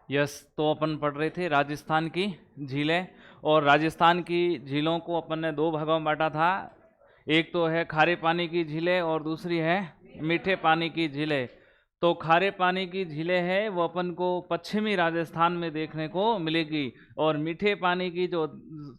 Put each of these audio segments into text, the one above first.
Yes, तो अपन पढ़ रहे थे राजस्थान की झीलें। और राजस्थान की झीलों को अपन ने दो भागों में बांटा था। एक तो है खारे पानी की झीलें और दूसरी है मीठे पानी की झीलें। तो खारे पानी की झीलें हैं वो अपन को पश्चिमी राजस्थान में देखने को मिलेगी, और मीठे पानी की जो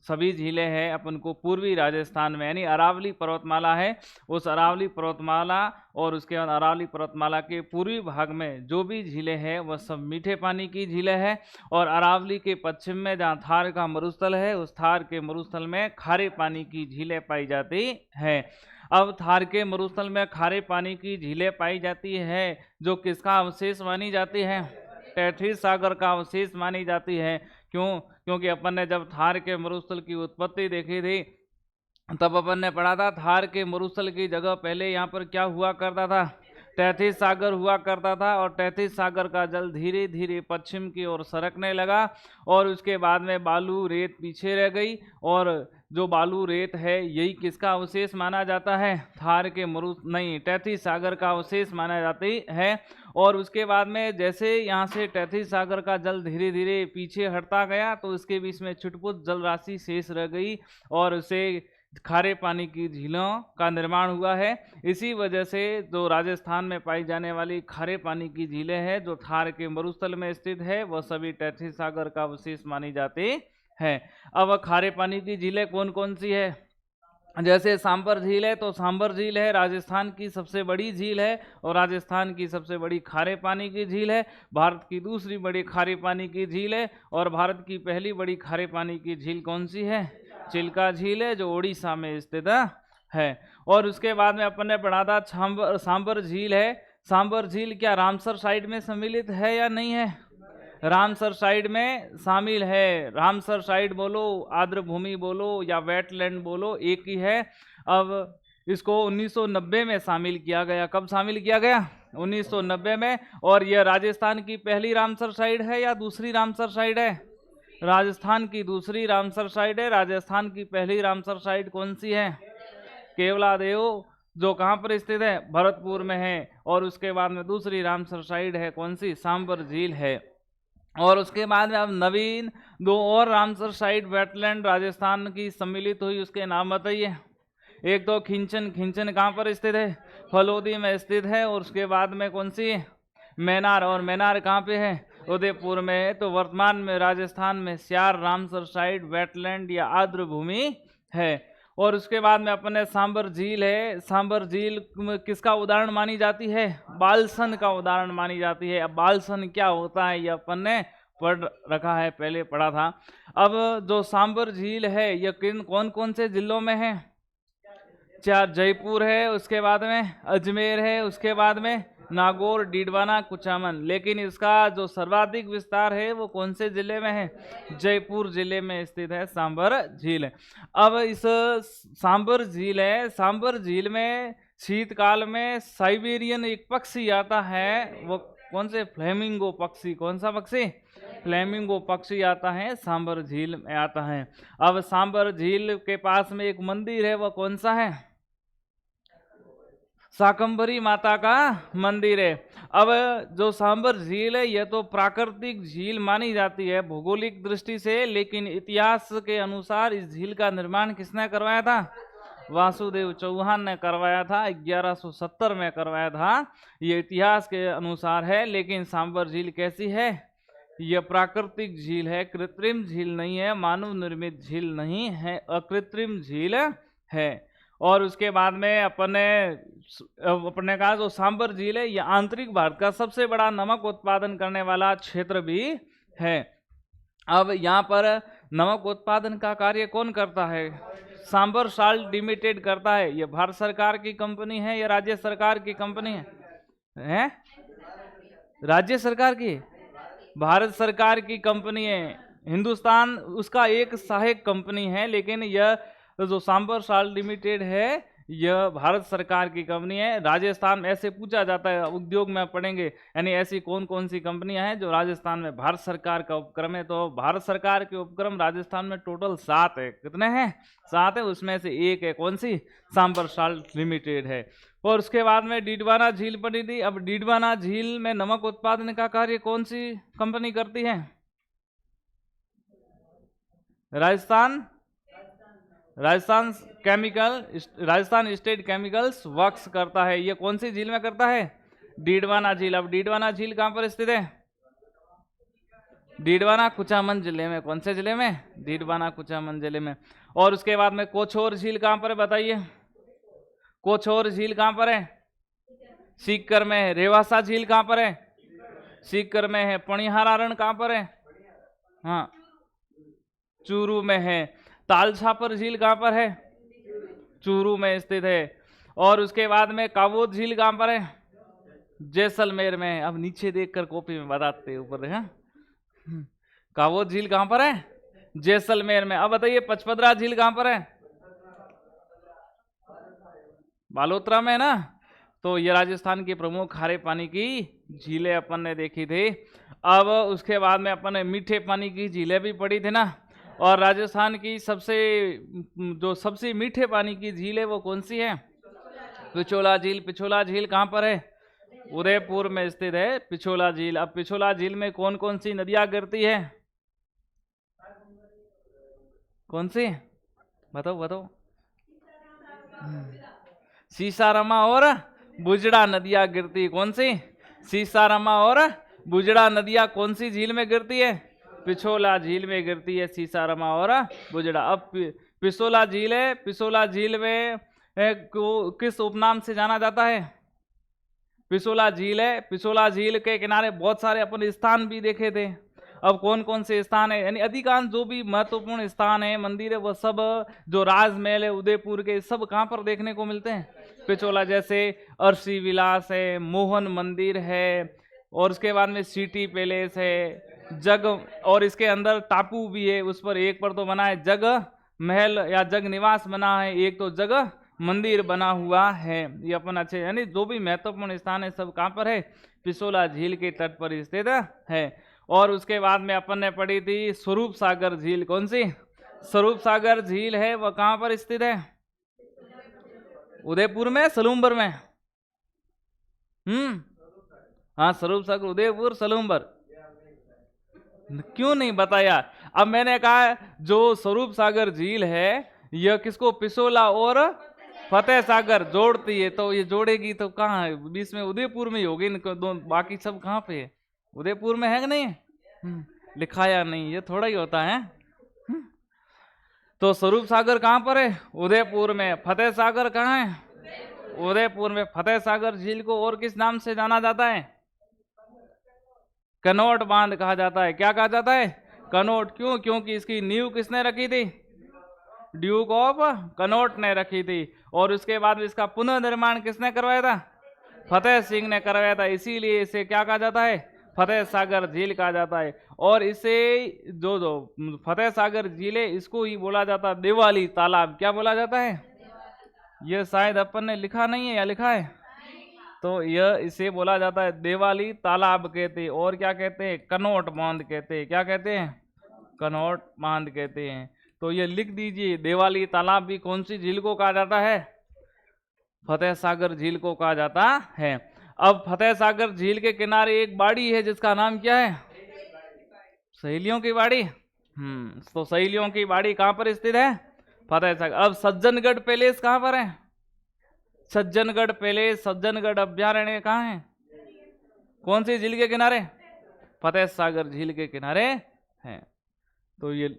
सभी झीलें हैं अपन को पूर्वी राजस्थान में, यानी अरावली पर्वतमाला है, उस अरावली पर्वतमाला और उसके बाद अरावली पर्वतमाला के पूर्वी भाग में जो भी झीलें हैं वह सब मीठे पानी की झीलें हैं। और अरावली के पश्चिम में जहाँ थार का मरुस्थल है, उस थार के मरुस्थल में खारे पानी की झीलें पाई जाती हैं। अब थार के मरुस्थल में खारे पानी की झीलें पाई जाती है जो किसका अवशेष मानी जाती है? तैथिस सागर का अवशेष मानी जाती है। क्यों? क्योंकि अपन ने जब थार के मरुस्थल की उत्पत्ति देखी थी तब अपन ने पढ़ा था थार के मरुस्थल की जगह पहले यहाँ पर क्या हुआ करता था? तैथिस सागर हुआ करता था, और तैथिस सागर का जल धीरे धीरे पश्चिम की ओर सरकने लगा, और उसके बाद में बालू रेत पीछे रह गई। और जो बालू रेत है यही किसका अवशेष माना जाता है? थार के नहीं, तैथिस सागर का अवशेष माना जाती है। और उसके बाद में जैसे यहाँ से तैथिस सागर का जल धीरे धीरे पीछे हटता गया तो उसके बीच में छुटपुट जल राशि शेष रह गई, और उसे खारे पानी की झीलों का निर्माण हुआ है। इसी वजह से जो राजस्थान में पाई जाने वाली खारे पानी की झीलें हैं जो थार के मरुस्थल में स्थित है वह सभी तैथिस सागर का अवशेष मानी जाती है। अब खारे पानी की झीलें कौन कौन सी है? जैसे सांबर झील है, तो सांबर झील है राजस्थान की सबसे बड़ी झील है और राजस्थान की सबसे बड़ी खारे पानी की झील है। भारत की दूसरी बड़ी खारे पानी की झील है, और भारत की पहली बड़ी खारे पानी की झील कौन सी है? चिल्का झील है, जो ओडिशा में स्थित है। और उसके बाद में अपन ने पढ़ा था सांबर झील है। सांबर झील क्या रामसर साइड में सम्मिलित है या नहीं है? रामसर साइड में शामिल है। रामसर साइड बोलो, आर्द्र भूमि बोलो या वेटलैंड बोलो, एक ही है। अब इसको 1990 में शामिल किया गया। कब शामिल किया गया? 1990 में। और यह राजस्थान की पहली रामसर साइड है या दूसरी रामसर साइड है? राजस्थान की दूसरी रामसर साइड है। राजस्थान की पहली रामसर साइड कौन सी है? केवलादेव, जो कहाँ पर स्थित है? भरतपुर में है। और उसके बाद में दूसरी रामसर साइड है कौन सी? सांबर झील है। और उसके बाद में अब नवीन दो और रामसर साइट वेटलैंड राजस्थान की सम्मिलित हुई, उसके नाम बताइए। एक तो खिंचन। खिंचन कहाँ पर स्थित है? फलोदी में स्थित है। और उसके बाद में कौन सी? मैनार। और मैनार कहाँ पे है? उदयपुर में है। तो वर्तमान में राजस्थान में 4 रामसर साइट वेटलैंड या आर्द्र भूमि है। और उसके बाद में अपने सांबर झील है। सांबर झील किसका उदाहरण मानी जाती है? बालसन का उदाहरण मानी जाती है। अब बालसन क्या होता है ये अपन ने पढ़ रखा है, पहले पढ़ा था। अब जो सांबर झील है यह किन कौन कौन से जिलों में है? 4। जयपुर है, उसके बाद में अजमेर है, उसके बाद में नागौर, डीडवाना, कुचामन। लेकिन इसका जो सर्वाधिक विस्तार है वो कौन से जिले में है? जयपुर जिले में स्थित है सांबर झील। अब इस सांबर झील है, सांबर झील में शीतकाल में साइबेरियन एक पक्षी आता है, वो कौन से? फ्लेमिंगो पक्षी। कौन सा पक्षी? फ्लेमिंगो पक्षी आता है, सांबर झील में आता है। अब सांबर झील के पास में एक मंदिर है, वह कौन सा है? शाकंभरी माता का मंदिर है। अब जो सांबर झील है यह तो प्राकृतिक झील मानी जाती है भौगोलिक दृष्टि से, लेकिन इतिहास के अनुसार इस झील का निर्माण किसने करवाया था? वासुदेव चौहान ने करवाया था। 1170 में करवाया था, ये इतिहास के अनुसार है। लेकिन सांबर झील कैसी है? यह प्राकृतिक झील है, कृत्रिम झील नहीं है, मानव निर्मित झील नहीं है, अकृत्रिम झील है। और उसके बाद में अपने कहा जो सांबर झील है यह आंतरिक भारत का सबसे बड़ा नमक उत्पादन करने वाला क्षेत्र भी है। अब यहाँ पर नमक उत्पादन का कार्य कौन करता है? सांबर साल्ट लिमिटेड करता है। यह भारत सरकार की कंपनी है या राज्य सरकार की कंपनी है? राज्य सरकार की? भारत सरकार की कंपनी है। हिंदुस्तान उसका एक सहायक कंपनी है, लेकिन यह जो सांबर साल्ट लिमिटेड है यह भारत सरकार की कंपनी है। राजस्थान में ऐसे पूछा जाता है, उद्योग में पढ़ेंगे, यानी ऐसी कौन कौन सी कंपनियां हैं जो राजस्थान में भारत सरकार का उपक्रम है। तो भारत सरकार के उपक्रम राजस्थान में टोटल 7 है। कितने हैं? 7 है। उसमें से एक है कौन सी? सांबर साल्ट लिमिटेड है। और उसके बाद में डीडवाना झील पड़ी थी। अब डीडवाना झील में नमक उत्पादन का कार्य कौन सी कंपनी करती है? Rajasthan Rajasthan state chemicals works करता है। ये कौन सी झील में करता है? डीडवाना झील। अब डीडवाना झील कहां पर स्थित है? डीडवाना कुचामन जिले में। कौन से जिले में? डीडवाना कुचामन जिले में। और उसके बाद में कोछोर झील कहां पर है बताइए? कोछोर झील कहां पर है? सीकर में है। रेवासा झील कहां पर है? सीकर में है। पणिहारारण कहां पर है? हाँ, चूरू में है। तालछापर झील कहां पर है? चूरू में स्थित है। और उसके बाद में कावोद झील कहां पर है? जैसलमेर में है। अब नीचे देखकर कॉपी में बताते ऊपर है। कावोद झील कहां पर है? जैसलमेर में। अब बताइए पचपदरा झील कहां पर है? बालोतरा में है ना। तो ये राजस्थान की प्रमुख खारे पानी की झीलें अपन ने देखी थी। अब उसके बाद में अपन ने मीठे पानी की झीलें भी पढ़ी थी ना। और राजस्थान की सबसे मीठे पानी की झील है वो कौन सी है? पिछोला झील। पिछोला झील कहां पर है? उदयपुर में स्थित है पिछोला झील। अब पिछोला झील में कौन कौन सी नदियां गिरती है? कौन सी? बताओ। सीसारमा और बुजड़ा नदियां गिरती। कौन सी? सीसारमा और बुजड़ा नदियां कौन सी झील में गिरती है? पिछोला झील में गिरती है सीसारमा और बुजड़ा। अब पिछोला झील है। पिछोला झील में किस उपनाम से जाना जाता है? पिछोला झील है। पिछोला झील के किनारे बहुत सारे अपन स्थान भी देखे थे। अब कौन कौन से स्थान है? यानी अधिकांश जो भी महत्वपूर्ण स्थान है, मंदिर है, वो सब जो राजमहल है उदयपुर के, सब कहां पर देखने को मिलते हैं? पिछोला। जैसे अर्शी विलास है, मोहन मंदिर है, और उसके बाद में सिटी पैलेस है, जग, और इसके अंदर टापू भी है। उस पर एक पर तो बना है जग महल या जग निवास बना है, एक तो जग मंदिर बना हुआ है। ये अपन अच्छे, यानी जो भी महत्वपूर्ण स्थान है सब कहां पर है? पिछोला झील के तट पर स्थित है। और उसके बाद में अपन ने पढ़ी थी स्वरूप सागर झील। कौन सी? स्वरूप सागर झील है वह कहां पर स्थित है? उदयपुर में, सलूम्बर में? हाँ, स्वरूप सागर उदयपुर सलूम्बर। क्यों नहीं बताया? अब मैंने कहा जो स्वरूप सागर झील है यह किसको? पिछोला और फतेह सागर जोड़ती है। तो ये जोड़ेगी तो कहाँ है? बीच में उदयपुर में ही होगी। बाकी सब कहाँ पे है? उदयपुर में है कि नहीं? लिखाया नहीं, ये थोड़ा ही होता है। तो स्वरूप सागर कहाँ पर है? उदयपुर में। फतेह सागर कहाँ है? उदयपुर में। फतेह सागर झील को और किस नाम से जाना जाता है? कनोट बांध कहा जाता है। क्या कहा जाता है? कनोट। क्यों? क्योंकि इसकी नींव किसने रखी थी? ड्यूक ऑफ कनोट ने रखी थी। और उसके बाद इसका पुनर्निर्माण किसने करवाया था? फतेह सिंह ने करवाया था। इसीलिए इसे क्या कहा जाता है? फतेह सागर झील कहा जाता है। और इसे जो फतेह सागर झील है इसको ही बोला जाता है देवाली तालाब। क्या बोला जाता है? यह शायद अपन ने लिखा नहीं है या लिखा है? तो यह इसे बोला जाता है देवाली तालाब कहते हैं। और क्या कहते हैं? कनोट बांध कहते हैं। क्या कहते हैं? कनोट बांध कहते हैं। तो ये लिख दीजिए, देवाली तालाब भी कौन सी झील को कहा जाता है? फतेह सागर झील को कहा जाता है। अब फतेह सागर झील के किनारे एक बाड़ी है जिसका नाम क्या है? सहेलियों की बाड़ी। तो सहेलियों की बाड़ी कहां पर स्थित है? फतेह सागर। अब सज्जनगढ़ पैलेस कहां पर है? सज्जनगढ़ पैलेस, सज्जनगढ़ अभ्यारण्य कहां है? कौन सी झील के किनारे? फतेह सागर झील के किनारे है। तो ये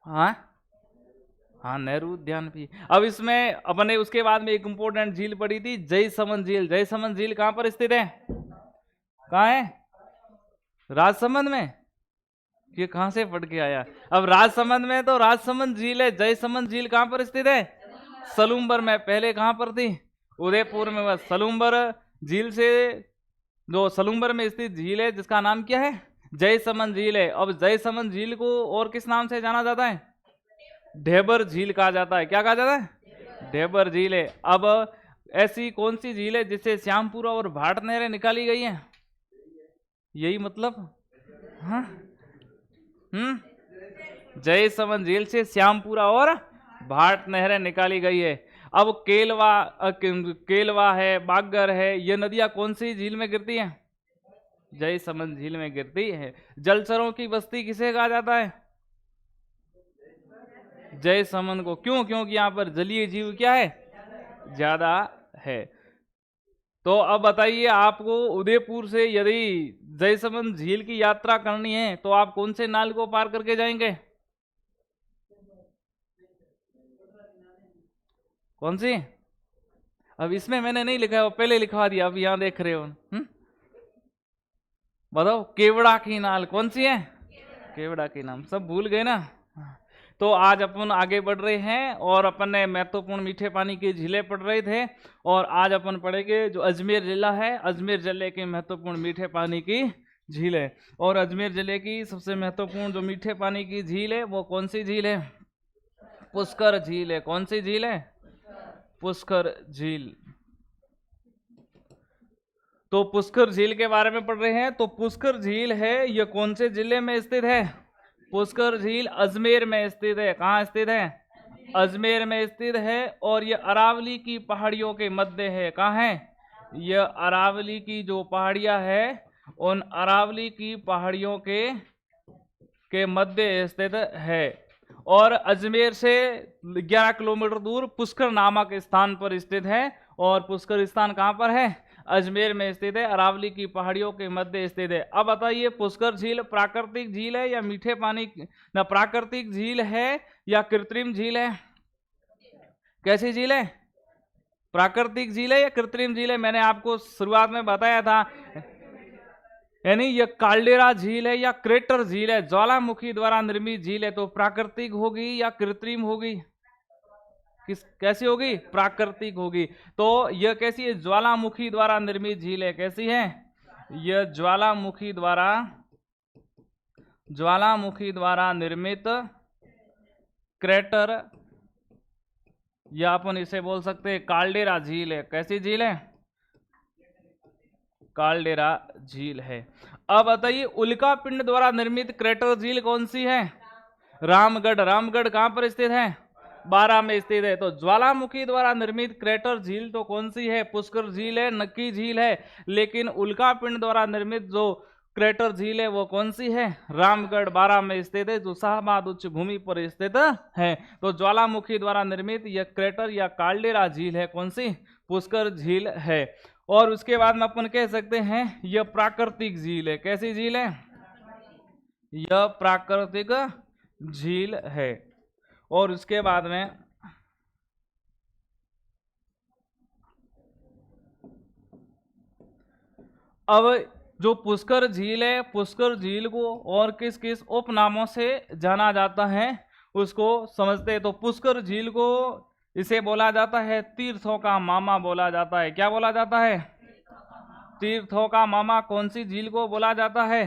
हाँ, नेहरू उद्यान भी। अब इसमें अपने उसके बाद में एक इंपॉर्टेंट झील पड़ी थी जयसमंद झील। जयसमंद झील कहां पर स्थित है? कहां है? राजसमंद में। ये कहां से पढ़ के आया? अब राजसमंद में तो राजसमंद झील है। जयसमंद झील कहां पर स्थित है? सलूम्बर में। पहले कहां पर थी? उदयपुर में। बस सलूम्बर झील से जो सलूम्बर में स्थित झील है जिसका नाम क्या है? जयसमंद झील है। अब जयसमंद झील को और किस नाम से जाना जाता है? ढेबर झील कहा जाता है। क्या कहा जाता है? ढेबर झील है। अब ऐसी कौन सी झील है जिससे श्यामपुरा और भाट नहरें निकाली गई हैं? यही मतलब, हाँ, जयसमंद झील से श्यामपुरा और भाट नहरें निकाली गई है। अब केलवा है, बागर है, ये नदियां कौन सी झील में गिरती हैं? जयसमंद झील में गिरती है। जलचरों की बस्ती किसे कहा जाता है? जयसमंद को। क्यों? क्योंकि यहाँ पर जलीय जीव क्या है? ज्यादा है। तो अब बताइए, आपको उदयपुर से यदि जयसमंद झील की यात्रा करनी है तो आप कौन से नाल को पार करके जाएंगे? कौन सी? अब इसमें मैंने नहीं लिखा है, वो पहले लिखवा दिया, अब यहां देख रहे हो। बताओ, केवड़ा की नाल। कौन सी है? केवड़ा की नाम। सब भूल गए ना? तो आज अपन आगे बढ़ रहे हैं और अपन ने महत्वपूर्ण मीठे पानी की झीलें पढ़ रहे थे, और आज अपन पढ़ेंगे जो अजमेर जिला है, अजमेर जिले के महत्वपूर्ण मीठे पानी की झील है। और अजमेर जिले की सबसे महत्वपूर्ण जो मीठे पानी की झील है वो कौन सी झील है? पुष्कर झील है। कौन सी झील है? पुष्कर झील। तो पुष्कर झील के बारे में पढ़ रहे हैं। तो पुष्कर झील है, यह कौन से जिले में स्थित है? पुष्कर झील अजमेर में स्थित है। कहाँ स्थित है? अजमेर में स्थित है। और यह अरावली की पहाड़ियों के मध्य है। कहाँ है? यह अरावली की जो पहाड़ियां है, उन अरावली की पहाड़ियों के मध्य स्थित है। और अजमेर से 11 किलोमीटर दूर पुष्कर नामक स्थान पर स्थित है। और पुष्कर स्थान कहाँ पर है? अजमेर में स्थित है, अरावली की पहाड़ियों के मध्य स्थित है। अब बताइए, पुष्कर झील प्राकृतिक झील है या मीठे पानी ना, प्राकृतिक झील है या कृत्रिम झील है? कैसी झील है? प्राकृतिक झील है या कृत्रिम झील है? मैंने आपको शुरुआत में बताया था, यानी यह काल्डेरा झील है या क्रेटर झील है, ज्वालामुखी द्वारा निर्मित झील है। तो प्राकृतिक होगी या कृत्रिम होगी? कैसी होगी? प्राकृतिक होगी। तो यह कैसी है? ज्वालामुखी द्वारा निर्मित झील है। कैसी है? यह ज्वालामुखी द्वारा निर्मित क्रेटर, या अपन इसे बोल सकते हैं काल्डेरा झील है। कैसी झील है? काल्डेरा झील है। अब बताइए, उल्का पिंड द्वारा निर्मित क्रेटर झील कौन सी है? रामगढ़। रामगढ़ कहां पर स्थित है? बारां में स्थित है। तो ज्वालामुखी द्वारा निर्मित क्रेटर झील तो कौन सी है? पुष्कर झील है, नक्की झील है। लेकिन उल्का पिंड द्वारा निर्मित जो क्रेटर झील है वो कौन सी है? रामगढ़, बारां में स्थित है, जो शाहबाद उच्च भूमि पर स्थित है। तो ज्वालामुखी द्वारा निर्मित यह क्रेटर या काल्डेरा झील है। कौन सी? पुष्कर झील है। और उसके बाद में अपन कह सकते हैं यह प्राकृतिक झील है। कैसी झील है? यह प्राकृतिक झील है। और उसके बाद में अब जो पुष्कर झील है, पुष्कर झील को और किस किस उपनामों से जाना जाता है उसको समझते हैं। तो पुष्कर झील को इसे बोला जाता है तीर्थों का मामा बोला जाता है। क्या बोला जाता है? तीर्थों का मामा। कौन सी झील को बोला जाता है?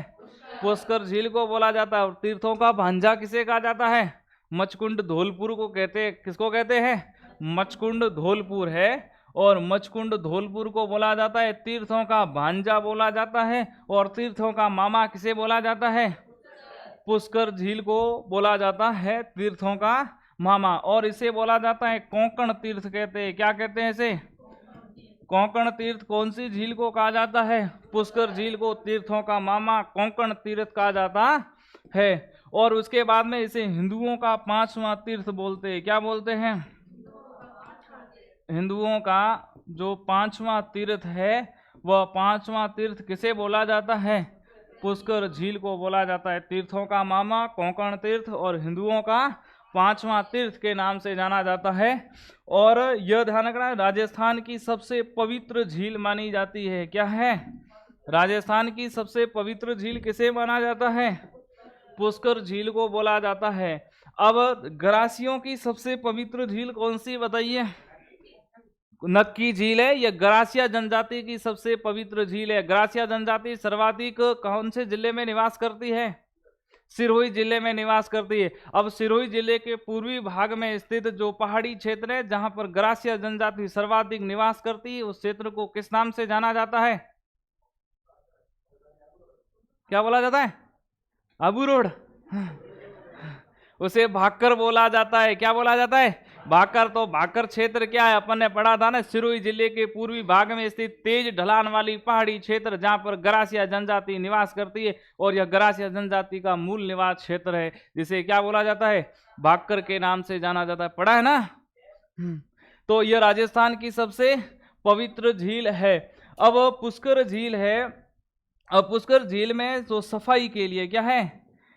पुष्कर झील को बोला जाता है। और तीर्थों का भांजा किसे कहा जाता है? मचकुंड धौलपुर को कहते हैं। किसको कहते हैं? मचकुंड धौलपुर है। और मचकुंड धौलपुर को बोला जाता है तीर्थों का भांजा बोला जाता है। और तीर्थों का मामा किसे बोला जाता है? पुष्कर झील को बोला जाता है तीर्थों का मामा। और इसे बोला जाता है कोंकण तीर्थ कहते हैं। क्या कहते हैं इसे? कोंकण तीर्थ। कौन सी झील को कहा जाता है? पुष्कर झील को तीर्थों का मामा कोंकण तीर्थ कहा जाता है। और उसके बाद में इसे हिंदुओं का 5वां तीर्थ बोलते हैं। क्या बोलते हैं? हिंदुओं का जो 5वां तीर्थ है वह 5वां तीर्थ किसे बोला जाता है? पुष्कर झील को बोला जाता है तीर्थों का मामा, कोंकण तीर्थ और हिंदुओं का 5वां तीर्थ के नाम से जाना जाता है। और यह ध्यान रखना, राजस्थान की सबसे पवित्र झील मानी जाती है। क्या है? राजस्थान की सबसे पवित्र झील किसे माना जाता है? पुष्कर झील को बोला जाता है। अब गरासियों की सबसे पवित्र झील कौन सी बताइए? नक्की झील है। यह गरासिया जनजाति की सबसे पवित्र झील है। गरासिया जनजाति सर्वाधिक कौन से जिले में निवास करती है? सिरोही जिले में निवास करती है। अब सिरोही जिले के पूर्वी भाग में स्थित जो पहाड़ी क्षेत्र है जहां पर ग्रासिया जनजाति सर्वाधिक निवास करती है, उस क्षेत्र को किस नाम से जाना जाता है? क्या बोला जाता है? आबू रोड। उसे भाकर बोला जाता है। क्या बोला जाता है? भाकर। तो भाकर क्षेत्र क्या है? अपन ने पढ़ा था ना, सिरोही जिले के पूर्वी भाग में स्थित तेज ढलान वाली पहाड़ी क्षेत्र जहां पर ग्रासिया जनजाति निवास करती है, और यह ग्रासिया जनजाति का मूल निवास क्षेत्र है, जिसे क्या बोला जाता है? भाकर के नाम से जाना जाता है। पढ़ा है ना? तो यह राजस्थान की सबसे पवित्र झील है। अब पुष्कर झील है। अब पुष्कर झील में जो सफाई के लिए क्या है,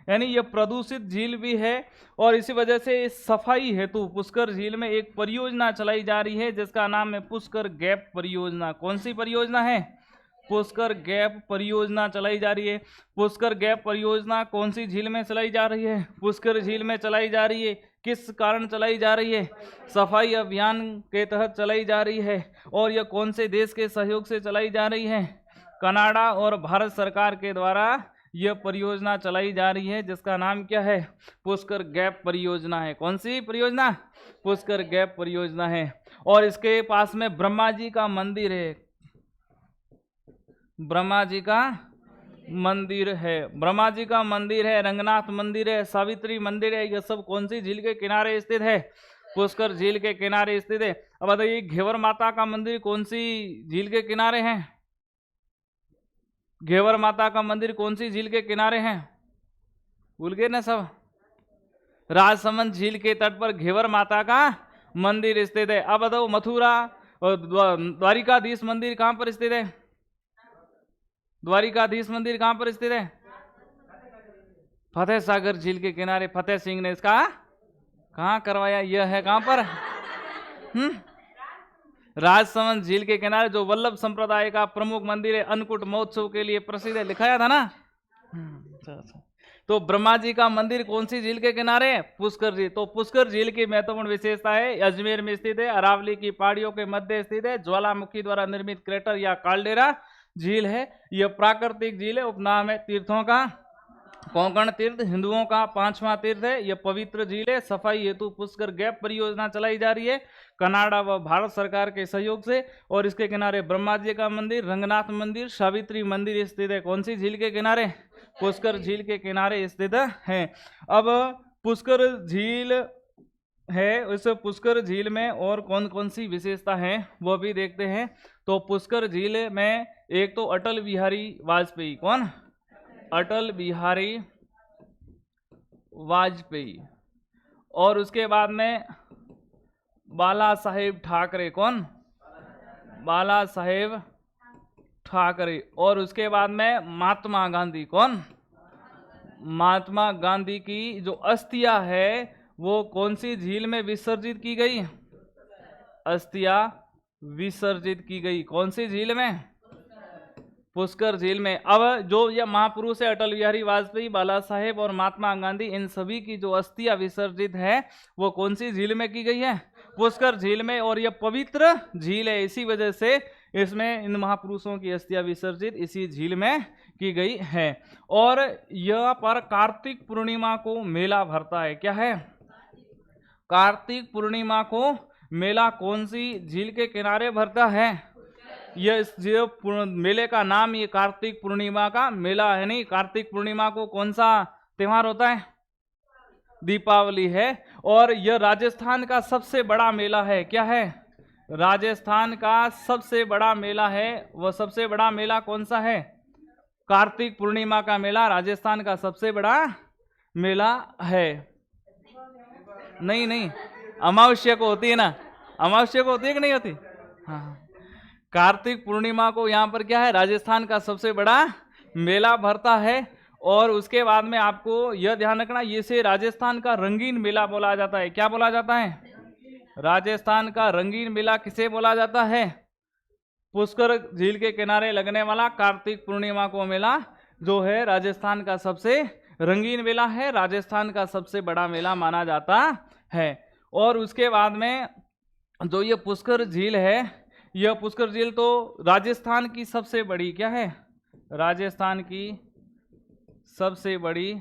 यानी यह प्रदूषित झील भी है, और इसी वजह से सफाई हेतु पुष्कर झील में एक परियोजना चलाई जा रही है जिसका नाम है पुष्कर गैप परियोजना। कौन सी परियोजना है? पुष्कर गैप परियोजना चलाई जा रही है। पुष्कर गैप परियोजना कौन सी झील में चलाई जा रही है? पुष्कर झील में चलाई जा रही है। किस कारण चलाई जा रही है? सफाई अभियान के तहत चलाई जा रही है। और यह कौन से देश के सहयोग से चलाई जा रही है? कनाडा और भारत सरकार के द्वारा यह परियोजना चलाई जा रही है, जिसका नाम क्या है? पुष्कर गैप परियोजना है। कौन सी परियोजना? पुष्कर गैप परियोजना है। और इसके पास में ब्रह्मा जी का मंदिर है। ब्रह्मा जी का मंदिर है। ब्रह्मा जी का मंदिर है, रंगनाथ मंदिर है, सावित्री मंदिर है। यह सब कौन सी झील के किनारे स्थित है? पुष्कर झील के किनारे स्थित है। अब बताइए, घेवर माता का मंदिर कौन सी झील के किनारे है? घेवर माता का मंदिर कौन सी झील के किनारे हैं? भूल गए ना सब? राजसमंद झील के तट पर घेवर माता का मंदिर स्थित है। अब बताओ, मथुरा और द्वारिकाधीश मंदिर कहां पर स्थित है? द्वारिकाधीश मंदिर कहां पर स्थित है? फतेह सागर झील के किनारे। फतेह सिंह ने इसका कहां करवाया? यह है कहां पर? राजसमंद झील के किनारे, जो वल्लभ संप्रदाय का प्रमुख मंदिर है, अन्नकूट महोत्सव के लिए प्रसिद्ध है। लिखाया था ना? तो ब्रह्मा जी का मंदिर कौन सी झील के किनारे है? पुष्कर झील। तो पुष्कर झील की महत्वपूर्ण विशेषता है, अजमेर में स्थित है, अरावली की पहाड़ियों के मध्य स्थित है, ज्वालामुखी द्वारा निर्मित क्रेटर या काल्डेरा झील है। यह प्राकृतिक झील है, उपनाम है तीर्थों का कोंकण तीर्थ, हिंदुओं का 5वां तीर्थ है। यह पवित्र झील है। सफाई हेतु पुष्कर गैप परियोजना चलाई जा रही है कनाडा व भारत सरकार के सहयोग से, और इसके किनारे ब्रह्मा जी का मंदिर, रंगनाथ मंदिर, सावित्री मंदिर स्थित है। कौन सी झील के किनारे? पुष्कर झील के किनारे स्थित है। अब पुष्कर झील है, उस पुष्कर झील में और कौन कौन सी विशेषता है वो भी देखते हैं। तो पुष्कर झील में एक तो अटल बिहारी वाजपेयी, कौन? अटल बिहारी वाजपेयी, और उसके बाद में बाला साहेब ठाकरे, कौन? बाला साहेब ठाकरे, और उसके बाद में महात्मा गांधी, कौन? महात्मा गांधी की जो अस्थियां है वो कौन सी झील में विसर्जित की गई? अस्थियां विसर्जित की गई कौन सी झील में? पुष्कर झील में। अब जो यह महापुरुष है अटल बिहारी वाजपेयी, बाला साहेब और महात्मा गांधी, इन सभी की जो अस्थियां विसर्जित है वो कौन सी झील में की गई है? पुष्कर झील में। और यह पवित्र झील है, इसी वजह से इसमें इन महापुरुषों की अस्थियां विसर्जित इसी झील में की गई है। और यह पर कार्तिक पूर्णिमा को मेला भरता है। क्या है? कार्तिक पूर्णिमा को मेला कौन सी झील के किनारे भरता है? यह मेले का नाम ये कार्तिक पूर्णिमा का मेला है। नहीं, कार्तिक पूर्णिमा को कौन सा त्योहार होता है? दीपावली है। और यह राजस्थान का सबसे बड़ा मेला है। क्या है? राजस्थान का सबसे बड़ा मेला है। वह सबसे बड़ा मेला कौन सा है? कार्तिक पूर्णिमा का मेला राजस्थान का सबसे बड़ा मेला है। नहीं नहीं, अमावस्या को होती है ना? अमावस्या को होती है कि नहीं होती? हाँ, कार्तिक पूर्णिमा को यहाँ पर क्या है? राजस्थान का सबसे बड़ा मेला भरता है। और उसके बाद में आपको यह ध्यान रखना, इसे राजस्थान का रंगीन मेला बोला जाता है। क्या बोला जाता है? राजस्थान का रंगीन मेला किसे बोला जाता है? पुष्कर झील के किनारे लगने वाला कार्तिक पूर्णिमा को मेला जो है राजस्थान का सबसे रंगीन मेला है, राजस्थान का सबसे बड़ा मेला माना जाता है। और उसके बाद में जो ये पुष्कर झील है, यह पुष्कर झील तो राजस्थान की सबसे बड़ी क्या है? राजस्थान की सबसे बड़ी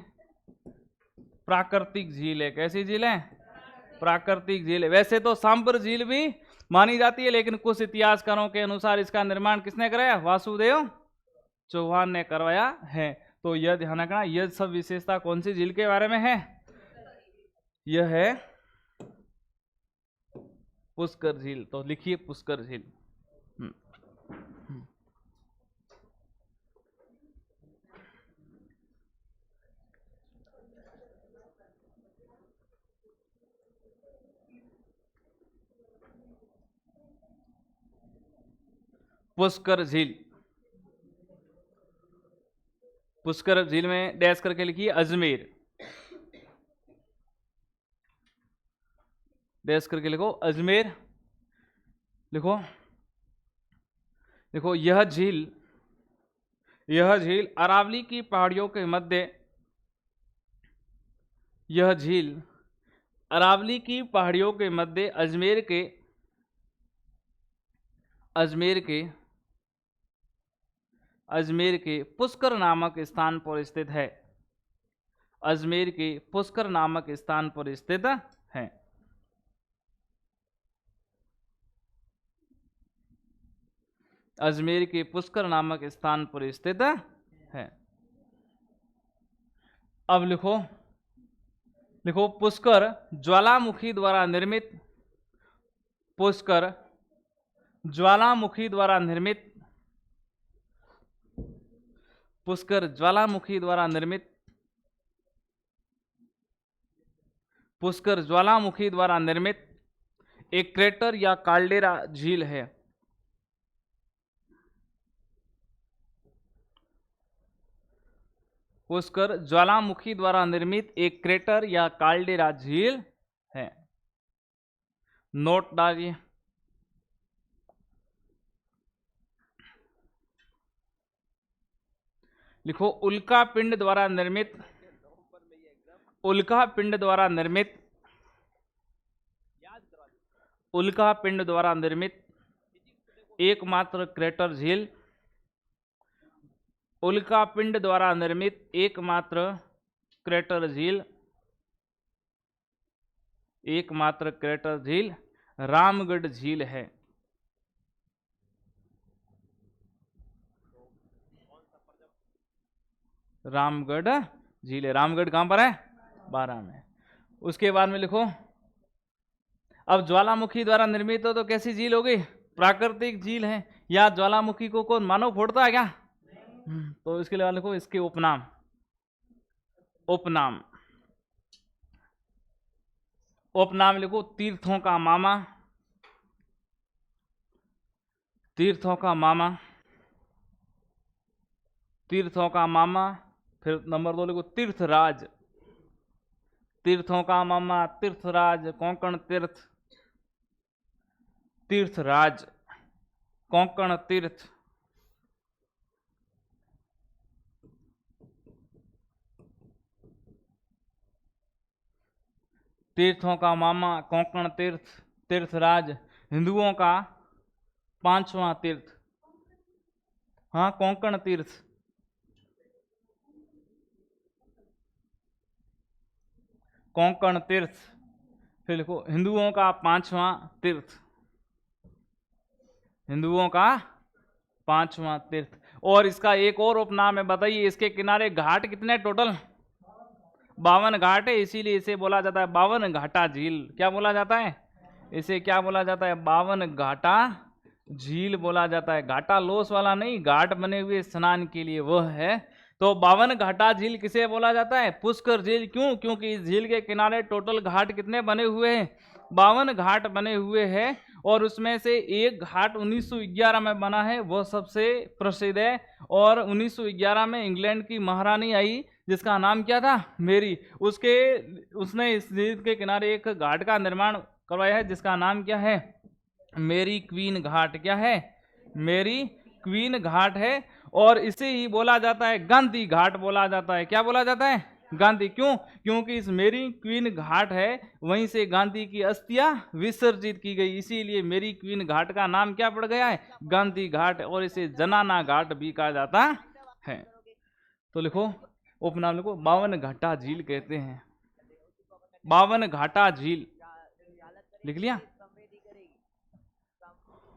प्राकृतिक झील है। कैसी झील है? प्राकृतिक झील है। वैसे तो सांबर झील भी मानी जाती है, लेकिन कुछ इतिहासकारों के अनुसार इसका निर्माण किसने कराया? वासुदेव चौहान ने करवाया है। तो यह ध्यान रखना, यह सब विशेषता कौन सी झील के बारे में है? यह है पुष्कर झील। तो लिखिए पुष्कर झील। पुष्कर झील। पुष्कर झील में डैश करके लिखिए अजमेर, डैश करके लिखो अजमेर। लिखो देखो यह झील अरावली की पहाड़ियों के मध्य, यह झील अरावली की पहाड़ियों के मध्य अजमेर के पुष्कर नामक स्थान पर स्थित है। अजमेर के पुष्कर नामक स्थान पर स्थित है। अजमेर के पुष्कर नामक स्थान पर स्थित है। अब लिखो पुष्कर ज्वालामुखी द्वारा निर्मित, पुष्कर ज्वालामुखी द्वारा निर्मित, पुष्कर ज्वालामुखी द्वारा निर्मित, पुष्कर ज्वालामुखी द्वारा निर्मित एक क्रेटर या काल्डेरा झील है। पुष्कर ज्वालामुखी द्वारा निर्मित एक क्रेटर या काल्डेरा झील है। नोट डालिए। लिखो उल्का पिंड द्वारा निर्मित, उल्का पिंड द्वारा निर्मित, उल्का पिंड द्वारा निर्मित एकमात्र क्रेटर झील, उल्का पिंड द्वारा निर्मित एकमात्र क्रेटर झील, एकमात्र क्रेटर झील रामगढ़ झील है। रामगढ़ झील है। रामगढ़ कहां पर है? 12 में। उसके बाद में लिखो, अब ज्वालामुखी द्वारा निर्मित हो तो कैसी झील होगी? प्राकृतिक झील है। या ज्वालामुखी को कौन मानव फोड़ता है क्या? तो इसके लिए लिखो इसके उपनाम, उपनाम, उपनाम लिखो तीर्थों का मामा, तीर्थों का मामा, तीर्थों का मामा। फिर नंबर 2 लिखो तीर्थराज, तीर्थों का मामा तीर्थराज कोंकण तीर्थ, तीर्थराज कोंकण तीर्थ। तीर्थों का मामा कोंकण तीर्थ, तीर्थराज हिंदुओं का 5वां तीर्थ। हाँ, कोंकण तीर्थ, कोंकण तीर्थ। फिर लिखो हिंदुओं का 5वां तीर्थ, हिंदुओं का 5वां तीर्थ। और इसका एक और उपनाम है, बताइए इसके किनारे घाट कितने टोटल? 52 घाट है, इसीलिए इसे बोला जाता है 52 घाटा झील। क्या बोला जाता है इसे? क्या बोला जाता है? 52 घाटा झील बोला जाता है। घाटा लोस वाला नहीं, घाट बने हुए स्नान के लिए वह है। तो 52 घाटा झील किसे बोला जाता है? पुष्कर झील। क्यों? क्योंकि इस झील के किनारे टोटल घाट कितने बने हुए हैं? 52 घाट बने हुए हैं। और उसमें से एक घाट 1911 में बना है, वह सबसे प्रसिद्ध है। और 1911 में इंग्लैंड की महारानी आई जिसका नाम क्या था? मेरी। उसने इस झील के किनारे एक घाट का निर्माण करवाया है जिसका नाम क्या है? मेरी क्वीन घाट। क्या है? मेरी क्वीन घाट है। और इसे ही बोला जाता है गांधी घाट बोला जाता है। क्या बोला जाता है? गांधी। क्यों? क्योंकि इस मेरी क्वीन घाट है, वहीं से गांधी की अस्थियां विसर्जित की गई, इसीलिए मेरी क्वीन घाट का नाम क्या पड़ गया है? गांधी घाट। और इसे जनाना घाट भी कहा जाता है। तो लिखो उपनाम लिखो 52 घाटा झील कहते हैं। बावन घाटा झील, लिख लिया।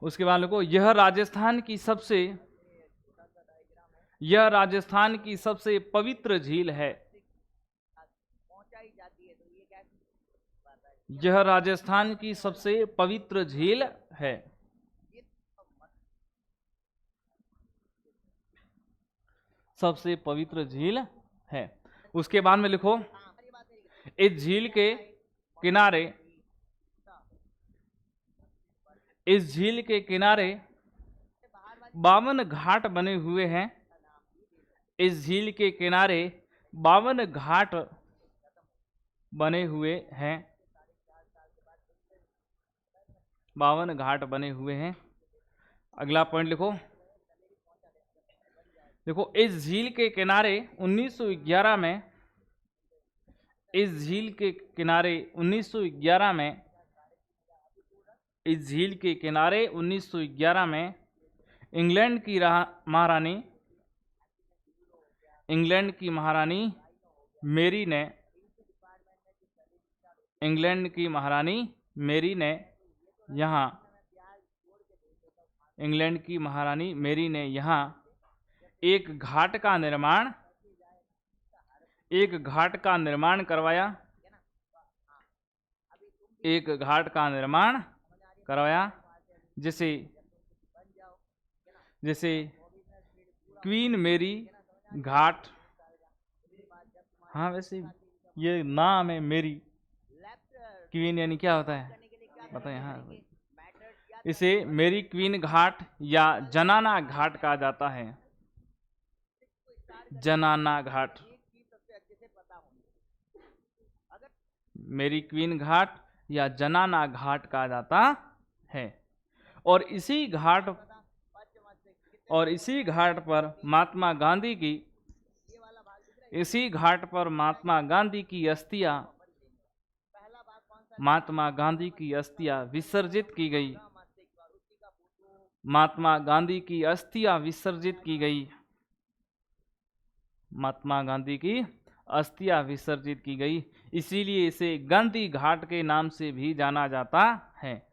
उसके बाद लिखो यह राजस्थान की सबसे पवित्र झील है। यह राजस्थान की सबसे पवित्र झील है। सबसे पवित्र झील है। उसके बाद में लिखो इस झील के किनारे 52 घाट बने हुए हैं। इस झील के किनारे 52 घाट बने हुए हैं। 52 घाट बने हुए हैं। अगला पॉइंट लिखो। देखो इस झील के किनारे 1911 में इस झील के किनारे 1911 में इंग्लैंड की महारानी मेरी ने यहाँ एक घाट का निर्माण करवाया जिसे क्वीन मेरी घाट, हाँ वैसे ये नाम है मेरी, क्वीन यानी क्या होता है बताइए। हाँ इसे मेरी क्वीन घाट या जनाना घाट कहा जाता है। जनाना घाट, मेरी क्वीन घाट या जनाना घाट कहा जाता है। और इसी घाट पर महात्मा गांधी की अस्थियां विसर्जित की गई। महात्मा गांधी की अस्थियां विसर्जित की गई। इसीलिए इसे गांधी घाट के नाम से भी जाना जाता है।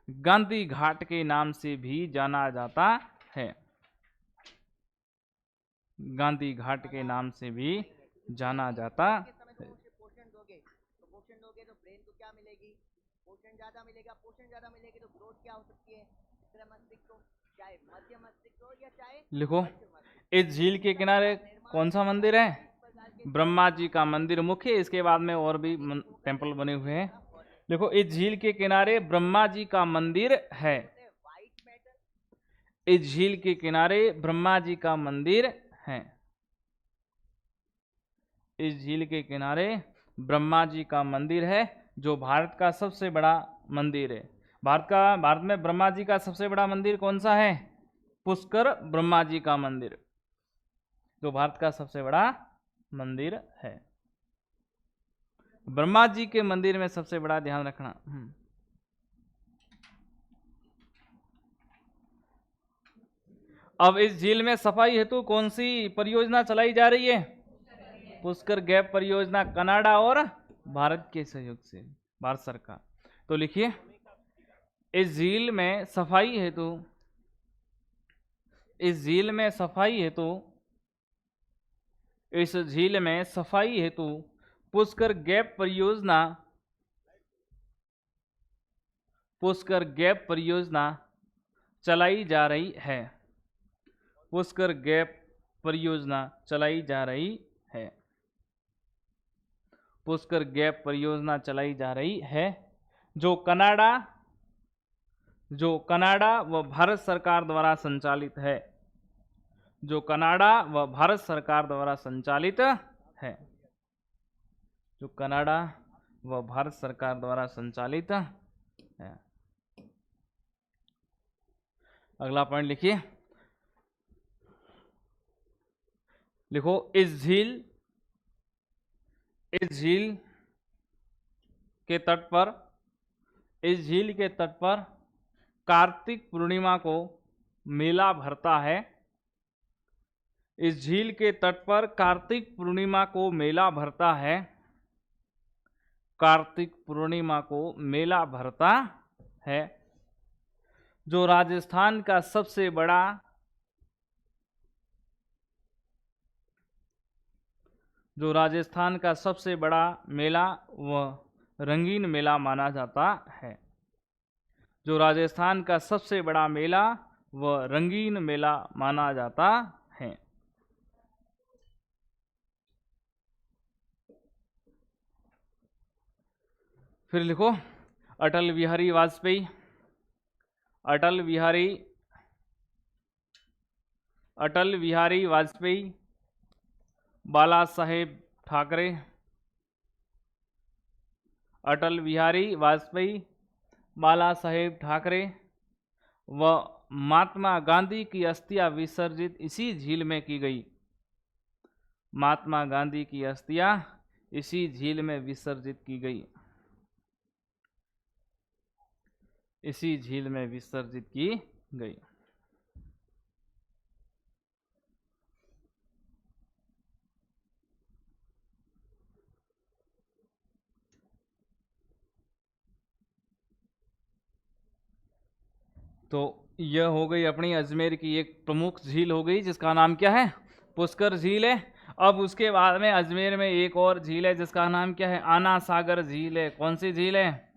गांधी घाट के नाम से भी जाना जाता है। गांधी घाट के नाम से भी जाना जाता है। पोषण ज्यादा मिलेगा तो ग्रोथ क्या हो सकती है, चाहे मध्य मस्तिष्क हो या चाहे। लिखो इस झील के किनारे कौन सा मंदिर है? ब्रह्मा जी का मंदिर मुख्य। इसके बाद में और भी टेम्पल बने हुए हैं। देखो इस झील के किनारे ब्रह्मा जी का मंदिर है। इस झील के किनारे ब्रह्मा जी का मंदिर है। इस झील के किनारे ब्रह्मा जी का मंदिर है, जो भारत का सबसे बड़ा मंदिर है। भारत में ब्रह्मा जी का सबसे बड़ा मंदिर कौन सा है? पुष्कर ब्रह्मा जी का मंदिर, जो भारत का सबसे बड़ा मंदिर है। ब्रह्मा जी के मंदिर में सबसे बड़ा ध्यान रखना। अब इस झील में सफाई हेतु कौन सी परियोजना चलाई जा रही है? पुष्कर गैप परियोजना, कनाडा और भारत के सहयोग से, भारत सरकार। तो लिखिए इस झील में सफाई हेतु पुष्कर गैप परियोजना चलाई जा रही है। पुष्कर गैप परियोजना चलाई जा रही है, जो कनाडा व भारत सरकार द्वारा संचालित है। जो कनाडा व भारत सरकार द्वारा संचालित है। अगला पॉइंट लिखिए। लिखो इस झील के तट पर कार्तिक पूर्णिमा को मेला भरता है। इस झील के तट पर कार्तिक पूर्णिमा को मेला भरता है। कार्तिक पूर्णिमा को मेला भरता है। जो राजस्थान का सबसे बड़ा मेला वह रंगीन मेला माना जाता है। जो राजस्थान का सबसे बड़ा मेला वह रंगीन मेला माना जाता है। फिर लिखो अटल बिहारी वाजपेयी, अटल बिहारी वाजपेयी, बाला साहेब ठाकरे, अटल बिहारी वाजपेयी, बाला साहेब ठाकरे व महात्मा गांधी की अस्थियां विसर्जित इसी झील में की गई। महात्मा गांधी की अस्थियां इसी झील में विसर्जित की गई, इसी झील में विसर्जित की गई। तो यह हो गई अपनी अजमेर की एक प्रमुख झील हो गई, जिसका नाम क्या है? पुष्कर झील है। अब उसके बाद में अजमेर में एक और झील है जिसका नाम क्या है? आना सागर झील है। कौन सी झील है?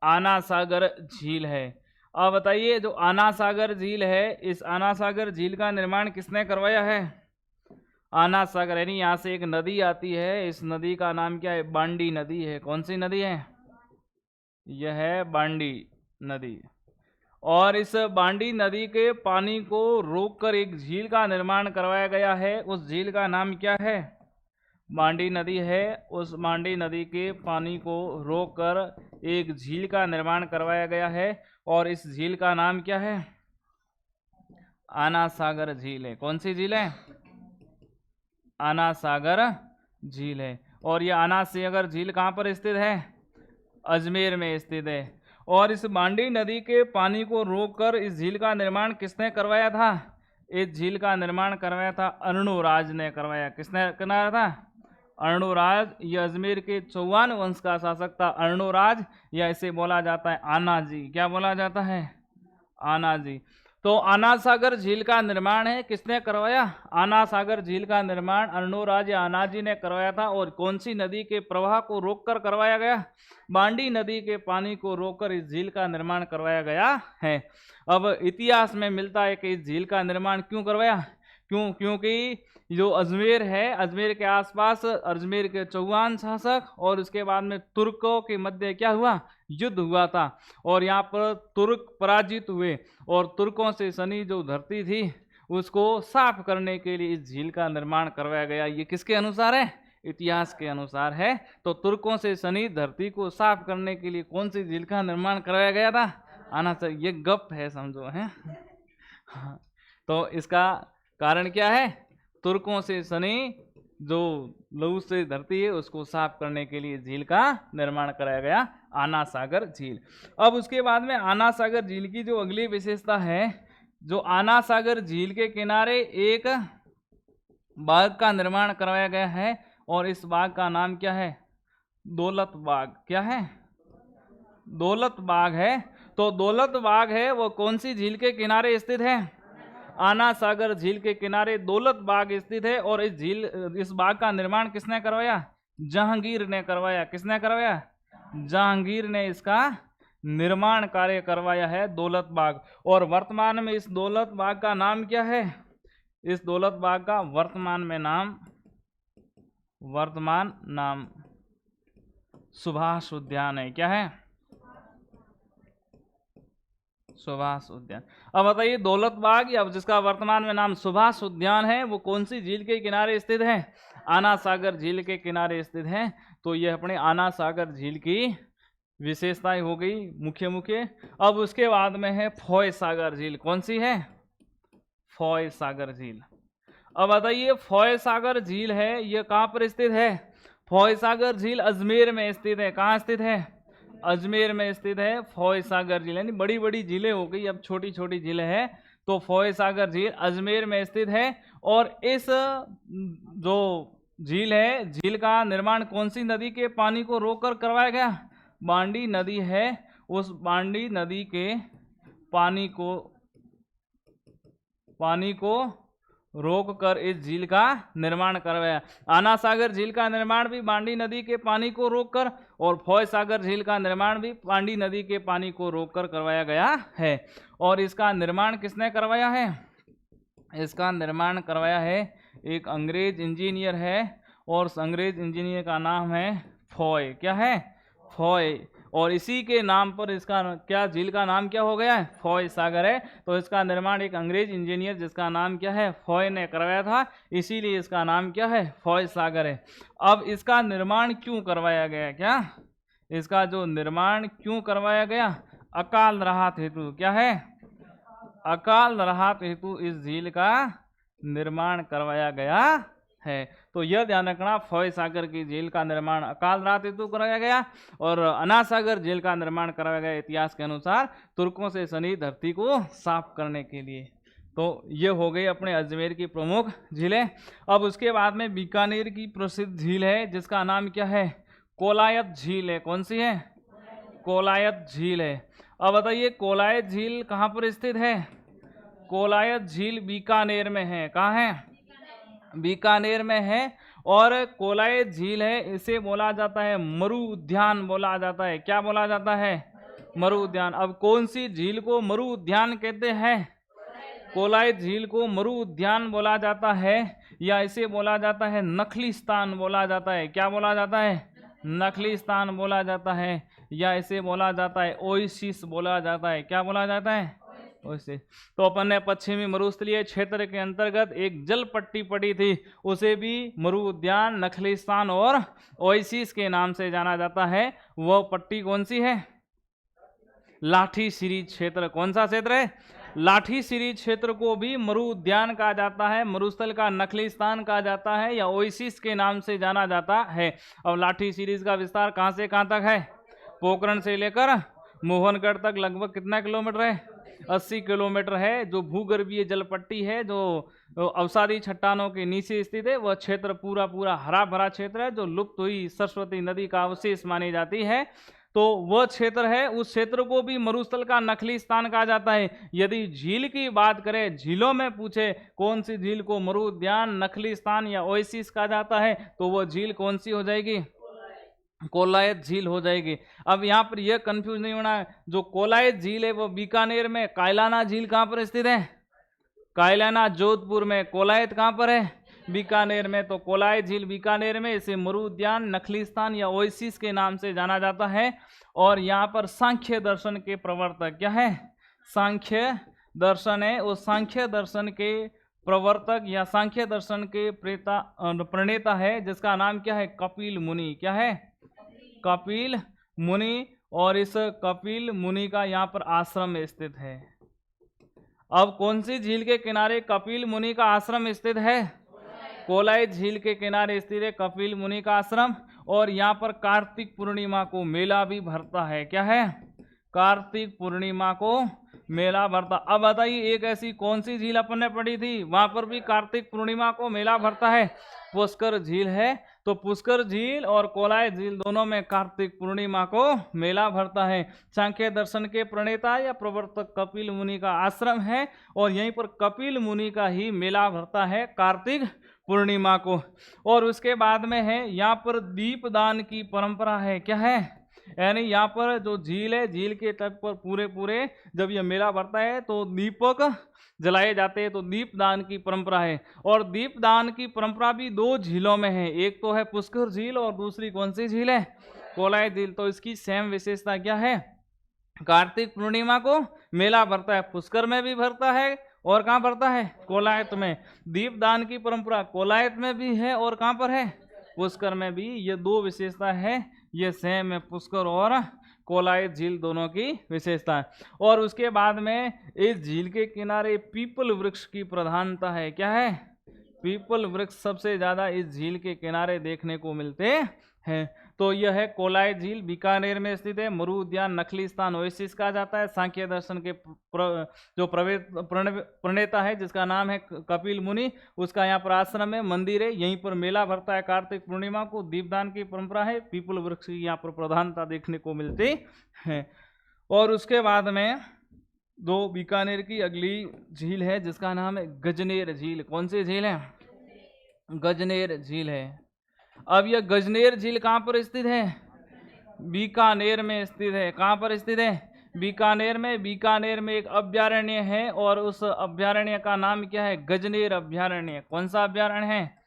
आना सागर झील है। अब बताइए, जो आना सागर झील है, इस आना सागर झील का निर्माण किसने करवाया है? आना सागर यानी यहाँ से एक नदी आती है, इस नदी का नाम क्या है? बांडी नदी है। कौन सी नदी है? यह है बांडी नदी। और इस बांडी नदी के पानी को रोककर एक झील का निर्माण करवाया गया है। उस झील का नाम क्या है? बांडी नदी है। उस बांडी नदी के पानी को रोककर एक झील का निर्माण करवाया गया है और इस झील का नाम क्या है? आना सागर झील है। कौन सी झील है? आना सागर झील है। और ये आना सागर झील कहाँ पर स्थित है? अजमेर में स्थित है। और इस बांडी नदी के पानी को रोककर इस झील का निर्माण किसने करवाया था? इस झील का निर्माण करवाया था अर्णोराज ने करवाया। किसने कराया था? अर्णोराज। यह अजमेर के चौहान वंश का शासक था अर्णोराज, या इसे बोला जाता है आना जी। क्या बोला जाता है? आना जी। तो आना सागर झील का निर्माण है किसने करवाया? आना सागर झील का निर्माण अर्णोराज या आना जी ने करवाया था। और कौन सी नदी के प्रवाह को रोककर करवाया गया? बांडी नदी के पानी को रोककर इस झील का निर्माण करवाया गया है। अब इतिहास में मिलता है कि इस झील का निर्माण क्यों करवाया? क्योंकि जो अजमेर है, अजमेर के आसपास अजमेर के चौहान शासक और उसके बाद में तुर्कों के मध्य क्या हुआ? युद्ध हुआ था। और यहाँ पर तुर्क पराजित हुए और तुर्कों से सनी जो धरती थी उसको साफ करने के लिए इस झील का निर्माण करवाया गया। ये किसके अनुसार है? इतिहास के अनुसार है। तो तुर्कों से सनी धरती को साफ करने के लिए कौन सी झील का निर्माण करवाया गया था? आना चाहिए। ये गप है, समझो है। तो इसका कारण क्या है? तुर्कों से सनी जो लहू से धरती है उसको साफ करने के लिए झील का निर्माण कराया गया, आना सागर झील। अब उसके बाद में आना सागर झील की जो अगली विशेषता है, जो आना सागर झील के किनारे एक बाग का निर्माण करवाया गया है और इस बाग का नाम क्या है? दौलत बाग। क्या है? दौलत बाग है। तो दौलत बाग है वो कौन सी झील के किनारे स्थित है? आना सागर झील के किनारे दौलत बाग स्थित है। और इस बाग का निर्माण किसने करवाया? जहांगीर ने करवाया। किसने करवाया? जहांगीर ने इसका निर्माण कार्य करवाया है, दौलत बाग। और वर्तमान में इस दौलत बाग का नाम क्या है? इस दौलत बाग का वर्तमान नाम सुभाष उद्यान है। क्या है? सुभाष उद्यान। अब बताइए, दौलत बाग या जिसका वर्तमान में नाम सुभाष उद्यान है वो कौन सी झील के किनारे स्थित है? आना सागर झील के किनारे स्थित है। तो यह अपने आना सागर झील की विशेषताएं हो गई मुख्य। अब उसके बाद में है फॉय सागर झील। कौन सी है? फॉय सागर झील। अब बताइए, फॉय सागर झील है यह कहाँ पर स्थित है? फॉय सागर झील अजमेर में स्थित है। कहाँ स्थित है? अजमेर में स्थित है फॉय सागर झील। यानी बड़ी बड़ी झीलें हो गई, अब छोटी छोटी झीलें हैं। तो फॉय सागर झील अजमेर में स्थित है। और इस जो झील है, झील का निर्माण कौन सी नदी के पानी को रोककर करवाया गया? बांडी नदी है, उस बांडी नदी के पानी को रोककर इस झील का निर्माण करवाया। आना सागर झील का निर्माण भी बांडी नदी के पानी को रोककर, और फौज सागर झील का निर्माण भी बांडी नदी के पानी को रोककर करवाया गया है। और इसका निर्माण किसने करवाया है? इसका निर्माण करवाया है एक अंग्रेज इंजीनियर है, और उस अंग्रेज इंजीनियर का नाम है फॉय। क्या है? फॉय। और इसी के नाम पर इसका क्या, झील का नाम क्या हो गया है? फॉय सागर है। तो इसका निर्माण एक अंग्रेज इंजीनियर जिसका नाम क्या है? फॉय ने करवाया था, इसीलिए इसका नाम क्या है? फॉय सागर है। अब इसका निर्माण क्यों करवाया गया? क्या इसका जो निर्माण क्यों करवाया गया? अकाल राहत हेतु। क्या है? अकाल राहत हेतु इस झील का निर्माण करवाया गया है। तो यह ध्यान रखना, फौज सागर की झील का निर्माण अकाल राहत हेतु कराया गया, और अना सागर झील का निर्माण कराया गया इतिहास के अनुसार तुर्कों से सनी धरती को साफ करने के लिए। तो ये हो गई अपने अजमेर की प्रमुख झीलें। अब उसके बाद में बीकानेर की प्रसिद्ध झील है जिसका नाम क्या है? कोलायत झील है। कौन सी है? कोलायत झील है। अब बताइए कोलायत झील कहाँ पर स्थित है? कोलायत झील बीकानेर में है। कहाँ है? बीकानेर में है। और कोलायत झील है, इसे बोला जाता है मरु उद्यान बोला जाता है। क्या बोला जाता है? मरु उद्यान। अब कौन सी झील को मरु उद्यान कहते हैं? कोलायत झील को मरु उद्यान बोला जाता है, या इसे बोला जाता है नखलीस्तान बोला जाता है। क्या बोला जाता है? नखलीस्तान बोला जाता है, या इसे बोला जाता है ओएसिस बोला जाता है। क्या बोला जाता है? ओएसिस। तो अपन ने पश्चिमी मरुस्थलीय क्षेत्र के अंतर्गत एक जल पट्टी पड़ी थी, उसे भी मरु उद्यान, नखलीस्तान और ओएसिस के नाम से जाना जाता है। वह पट्टी कौन सी है? लाठी सीरीज क्षेत्र। कौन सा क्षेत्र है? लाठी सीरीज क्षेत्र को भी मरु उद्यान कहा जाता है, मरुस्थल का नखलीस्तान कहा जाता है, या ओएसिस के नाम से जाना जाता है। अब लाठी सीरीज का विस्तार कहां से कहां तक है? पोखरण से लेकर मोहनगढ़ तक लगभग कितना किलोमीटर है? 80 किलोमीटर है। जो भूगर्भीय जल पट्टी है, जो अवसादी चट्टानों के नीचे स्थित है, वह क्षेत्र पूरा हरा भरा क्षेत्र है, जो लुप्त हुई सरस्वती नदी का अवशेष मानी जाती है। तो वह क्षेत्र है, उस क्षेत्र को भी मरुस्थल का नखलीस्तान कहा जाता है। यदि झील की बात करें, झीलों में पूछे कौन सी झील को मरु उद्यान, नखलीस्तान या ओएसिस कहा जाता है, तो वह झील कौन सी हो जाएगी? कोलायत झील हो जाएगी। अब यहाँ पर यह कंफ्यूज नहीं होना, जो कोलायत झील है वो बीकानेर में। कायलाना झील कहाँ पर स्थित है? कायलाना जोधपुर में। कोलायत कहाँ पर है? बीकानेर में। तो कोलायत झील बीकानेर में, इसे मरु उद्यान, नखलीस्तान या ओएसिस के नाम से जाना जाता है। और यहाँ पर सांख्य दर्शन के प्रवर्तक क्या है? सांख्य दर्शन है। उस सांख्य दर्शन के प्रवर्तक या सांख्य दर्शन के प्रणेता है जिसका नाम क्या है? कपिल मुनि। क्या है? कपिल मुनि। और इस कपिल मुनि का यहाँ पर आश्रम स्थित है। अब कौन सी झील के किनारे कपिल मुनि का आश्रम स्थित है? कोलायत झील के किनारे स्थित है कपिल मुनि का आश्रम। और यहाँ पर कार्तिक पूर्णिमा को मेला भी भरता है। क्या है? कार्तिक पूर्णिमा को मेला भरता। अब बताइए एक ऐसी कौन सी झील अपन ने पढ़ी थी वहां पर भी कार्तिक पूर्णिमा को मेला भरता है? पुष्कर झील है। तो पुष्कर झील और कोलायत झील दोनों में कार्तिक पूर्णिमा को मेला भरता है। सांख्य दर्शन के प्रणेता या प्रवर्तक कपिल मुनि का आश्रम है, और यहीं पर कपिल मुनि का ही मेला भरता है कार्तिक पूर्णिमा को। और उसके बाद में है यहाँ पर दीपदान की परंपरा है। क्या है? यानी यहाँ पर जो झील है, झील के तट पर पूरे जब यह मेला भरता है तो दीपक जलाए जाते हैं। तो दीपदान की परंपरा है। और दीपदान की परंपरा भी दो झीलों में है, एक तो है पुष्कर झील और दूसरी कौन सी झील है? कोलायत झील। तो इसकी सेम विशेषता क्या है? कार्तिक पूर्णिमा को मेला भरता है, पुष्कर में भी भरता है, और कहाँ भरता है? कोलायत में। दीपदान की परंपरा कोलायत में भी है और कहाँ पर है? पुष्कर में भी। ये दो विशेषता है, ये सेम है, पुष्कर और कोलायत झील दोनों की विशेषता है। और उसके बाद में इस झील के किनारे पीपल वृक्ष की प्रधानता है। क्या है? पीपल वृक्ष सबसे ज्यादा इस झील के किनारे देखने को मिलते हैं। तो यह है कोलाई झील, बीकानेर में स्थित है। मरु उद्यान नखली स्थान ओएसिस कहा जाता है। सांख्य दर्शन के जो प्रणेता है जिसका नाम है कपिल मुनि, उसका यहाँ पर आश्रम है, मंदिर है। यहीं पर मेला भरता है कार्तिक पूर्णिमा को। दीपदान की परंपरा है। पीपल वृक्ष की यहाँ पर प्रधानता देखने को मिलती है। और उसके बाद में दो बीकानेर की अगली झील है जिसका नाम है गजनेर झील। कौन सी झील है? गजनेर झील है। अब यह गजनेर झील कहाँ पर स्थित है? बीकानेर में स्थित है। कहाँ पर स्थित है? बीकानेर में। बीकानेर में एक अभयारण्य है और उस अभयारण्य का नाम क्या है? गजनेर अभयारण्य। कौन सा अभयारण्य है?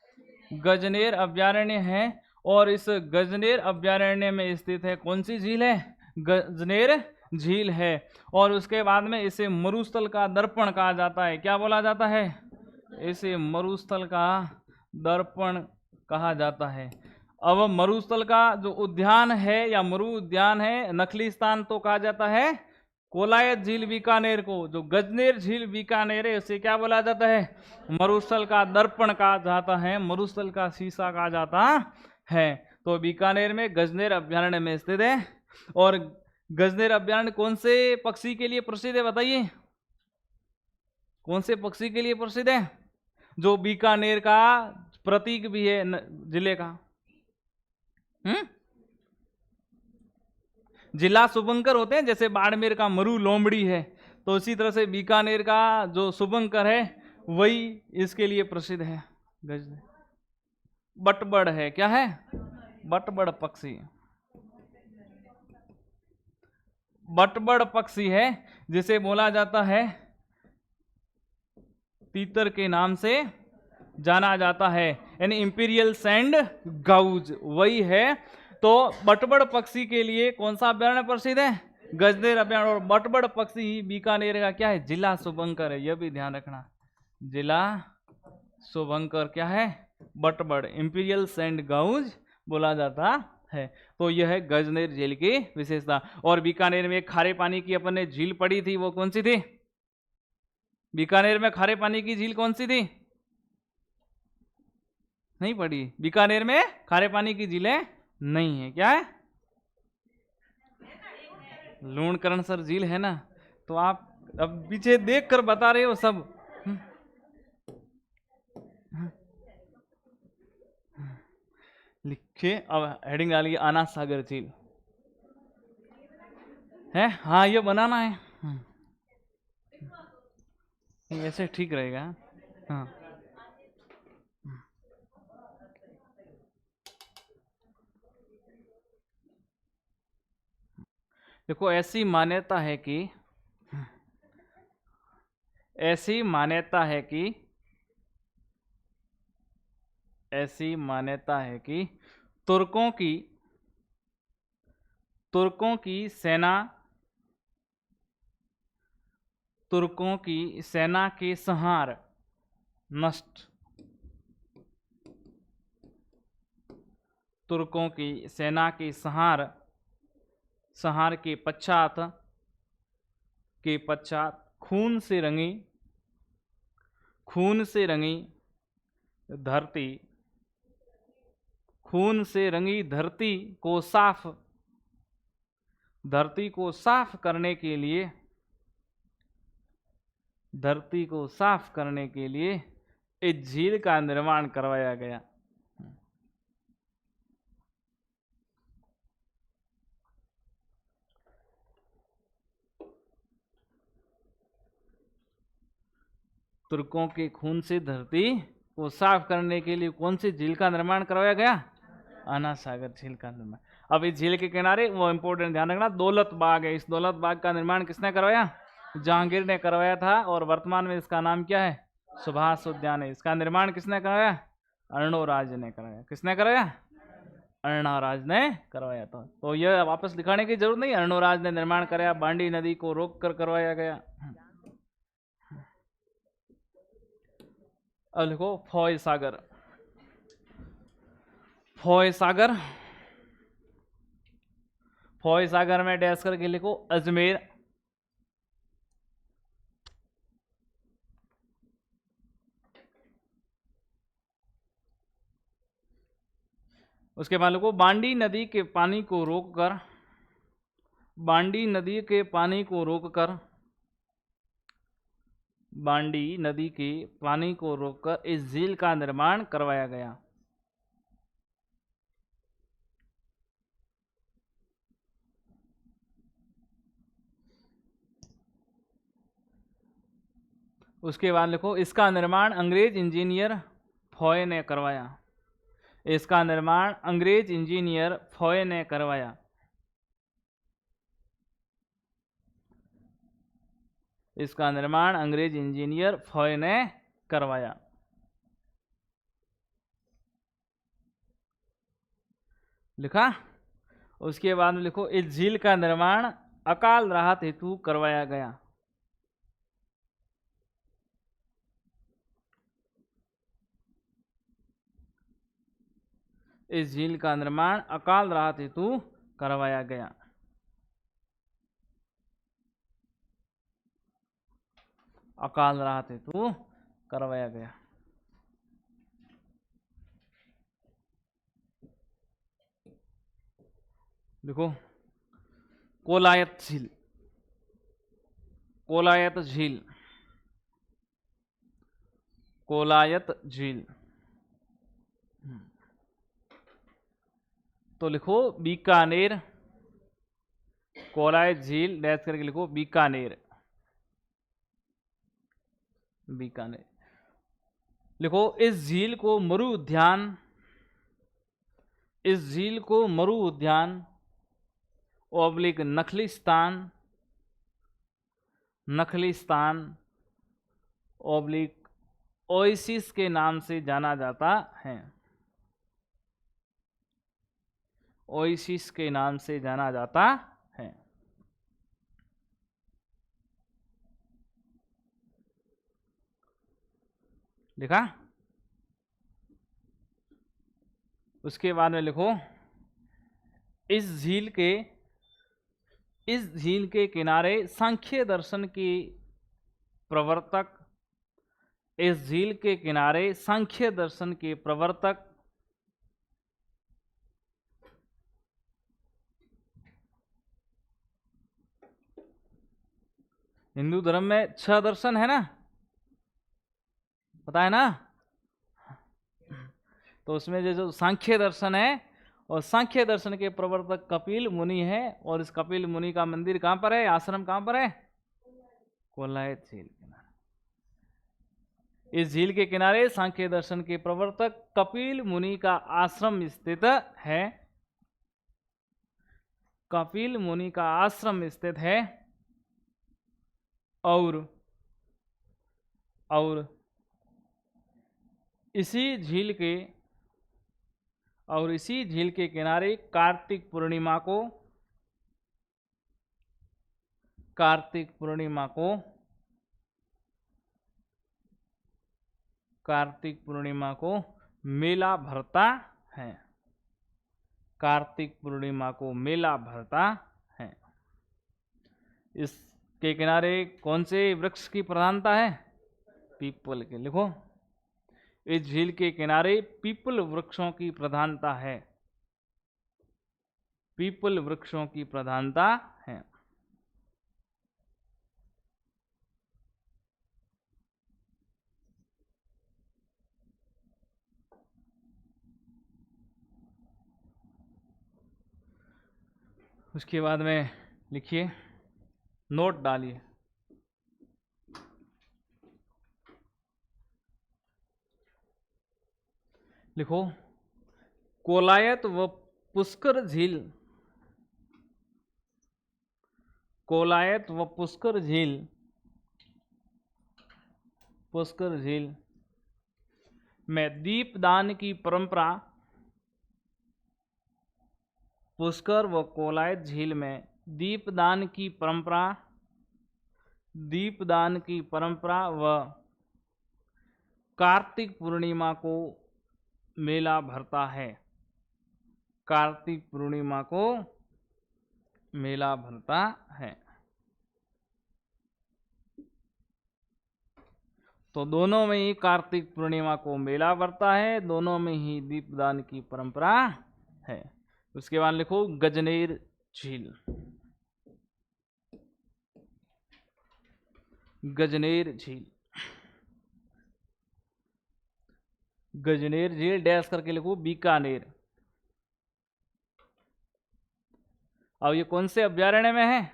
गजनेर अभयारण्य है। और इस गजनेर अभयारण्य में स्थित है कौन सी झील है? गजनेर झील है। और उसके बाद में इसे मरुस्थल का दर्पण कहा जाता है। क्या बोला जाता है? इसे मरुस्थल का दर्पण कहा जाता है। अब मरुस्थल का जो उद्यान है या मरु उद्यान है, नखली स्थान तो कहा जाता है कोलायत झील बीकानेर को। जो गजनेर झील बीकानेर है उसे क्या बोला जाता है? मरुस्थल का दर्पण कहा जाता है, मरुस्थल का शीशा कहा जाता है। तो बीकानेर में गजनेर अभयारण्य में स्थित है। और गजनेर अभयारण्य कौन से पक्षी के लिए प्रसिद्ध है बताइए? कौन से पक्षी के लिए प्रसिद्ध है? जो बीकानेर का प्रतीक भी है जिले का। जिला शुभंकर होते हैं, जैसे बाड़मेर का मरु लोमड़ी है, तो इसी तरह से बीकानेर का जो शुभंकर है वही इसके लिए प्रसिद्ध है। गजनेर बटबड़ है। क्या है? बटबड़ पक्षी। बटबड़ पक्षी है जिसे बोला जाता है तीतर के नाम से जाना जाता है, यानी इंपीरियल सैंड गाउज वही है। तो बटबड़ पक्षी के लिए कौन सा अभयारण्य प्रसिद्ध है? गजनेर अभयारण्य। और बटबड़ पक्षी ही बीकानेर का क्या है? जिला शुभंकर है। यह भी ध्यान रखना, जिला शुभंकर क्या है? बटबड़, इंपीरियल सैंड गाउज बोला जाता है। तो यह है गजनेर झील की विशेषता। और बीकानेर में खारे पानी की अपन ने झील पड़ी थी, वो कौन सी थी? बीकानेर में खारे पानी की झील कौन सी थी? नहीं पड़ी। बीकानेर में खारे पानी की झीलें नहीं है। क्या है? लूणकरण सर झील है ना। तो आप अब पीछे देख कर बता रहे हो सब। लिखे अब हेडिंग डालिए आना सागर झील है। हाँ ये बनाना है। ऐसे ठीक रहेगा। हाँ देखो, ऐसी मान्यता है कि ऐसी मान्यता है कि तुर्कों की सेना के संहार नष्ट तुर्कों की सेना के संहार के पश्चात खून से रंगी धरती को साफ करने के लिए इस झील का निर्माण करवाया गया। तुर्कों के खून से धरती को साफ करने के लिए कौन सी झील का निर्माण करवाया गया? आना सागर झील का निर्माण। अब इस झील के किनारे वो इंपॉर्टेंट ध्यान रखना, दौलत बाग है। इस दौलत बाग का निर्माण किसने करवाया? जहांगीर ने करवाया था। और वर्तमान में इसका नाम क्या है? सुभाष उद्यान है। इसका निर्माण किसने करवाया? अर्णोराज ने करवाया। किसने करवाया? अर्णोराज ने करवाया था। तो यह वापस दिखाने की जरूरत नहीं, अर्णोराज ने निर्माण कराया, बांडी नदी को रोक कर करवाया गया। अब लिखो फॉय सागर। फॉय सागर में डैश करके लिखो अजमेर। उसके बाद लिखो बांडी नदी के पानी को रोककर, बांडी नदी के पानी को रोककर, बांडी नदी के पानी को रोककर इस झील का निर्माण करवाया गया। उसके बाद लिखो इसका निर्माण अंग्रेज इंजीनियर फॉय ने करवाया। इसका निर्माण अंग्रेज इंजीनियर फॉय ने करवाया। इसका निर्माण अंग्रेज इंजीनियर फॉय ने करवाया। लिखा। उसके बाद में लिखो इस झील का निर्माण अकाल राहत हेतु करवाया गया। इस झील का निर्माण अकाल राहत हेतु करवाया गया। अकाल राहत हेतु करवाया गया। देखो कोलायत झील, कोलायत झील, कोलायत झील। तो लिखो बीकानेर, कोलायत झील डैश करके लिखो बीकानेर, बीकानेर। लिखो इस झील को मरु उद्यान, इस झील को मरु उद्यान ओब्लिक नखलिस्तान, नखलिस्तान ओब्लिक ओएसिस के नाम से जाना जाता है। ओएसिस के नाम से जाना जाता है। लिखा। उसके बाद में लिखो इस झील के किनारे सांख्य दर्शन की प्रवर्तक, इस झील के किनारे सांख्य दर्शन के प्रवर्तक हिंदू धर्म में 6 दर्शन है ना, पता है ना। तो उसमें जो सांख्य दर्शन है, और सांख्य दर्शन के प्रवर्तक कपिल मुनि है। और इस कपिल मुनि का मंदिर कहां पर है, आश्रम कहां पर है, कोलायत झील किनारे। इस झील के किनारे सांख्य दर्शन के प्रवर्तक कपिल मुनि का आश्रम स्थित है। कपिल मुनि का आश्रम स्थित है। और इसी झील के किनारे कार्तिक पूर्णिमा को, कार्तिक पूर्णिमा को मेला भरता है। कार्तिक पूर्णिमा को मेला भरता है। इसके किनारे कौन से वृक्ष की प्रधानता है, पीपल के। लिखो इस झील के किनारे पीपल वृक्षों की प्रधानता है। पीपल वृक्षों की प्रधानता है। उसके बाद में लिखिए, नोट डालिए। लिखो कोलायत व पुष्कर झील, कोलायत व पुष्कर झील, पुष्कर झील में दीपदान की परंपरा, पुष्कर व कोलायत झील में दीपदान की परंपरा, दीपदान की परंपरा व कार्तिक पूर्णिमा को मेला भरता है। कार्तिक पूर्णिमा को मेला भरता है। तो दोनों में ही कार्तिक पूर्णिमा को मेला भरता है, दोनों में ही दीपदान की परंपरा है। उसके बाद लिखो गजनेर झील। गजनेर झील, गजनेर झील डैश करके लिखो बीकानेर। अब ये कौन से अभ्यारण्य में है?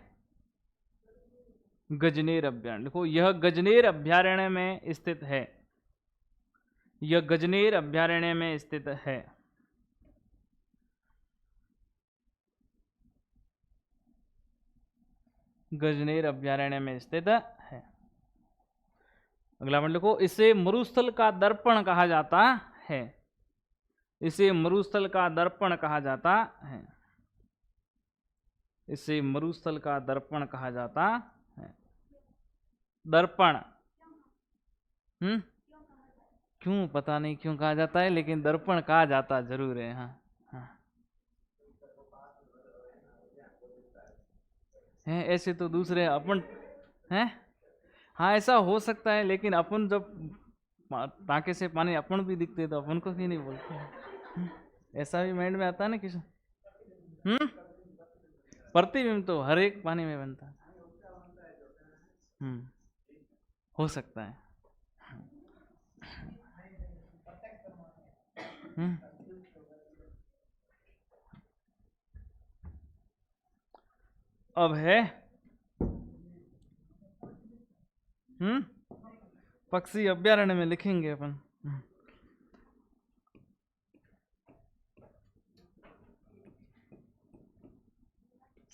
गजनेर अभ्यारण्य। देखो यह गजनेर अभ्यारण्य में स्थित है, यह गजनेर अभ्यारण्य में स्थित है। गजनेर अभ्यारण्य में स्थित है। अगला पॉइंट लिखो, इसे मरुस्थल का दर्पण कहा जाता है। इसे मरुस्थल का दर्पण कहा जाता है। इसे मरुस्थल का दर्पण कहा जाता है। दर्पण, क्यों पता नहीं क्यों कहा जाता है, लेकिन दर्पण कहा जाता जरूर है। हाँ हाँ है, ऐसे तो दूसरे अपन हैं। हाँ ऐसा हो सकता है, लेकिन अपन जब टाँके से पानी अपन भी दिखते तो अपन को भी नहीं बोलते। ऐसा भी माइंड में आता है ना किसी। प्रतिबिंब तो हर एक पानी में बनता है। हो सकता है। अब है पक्षी अभ्यारण्य में लिखेंगे अपन।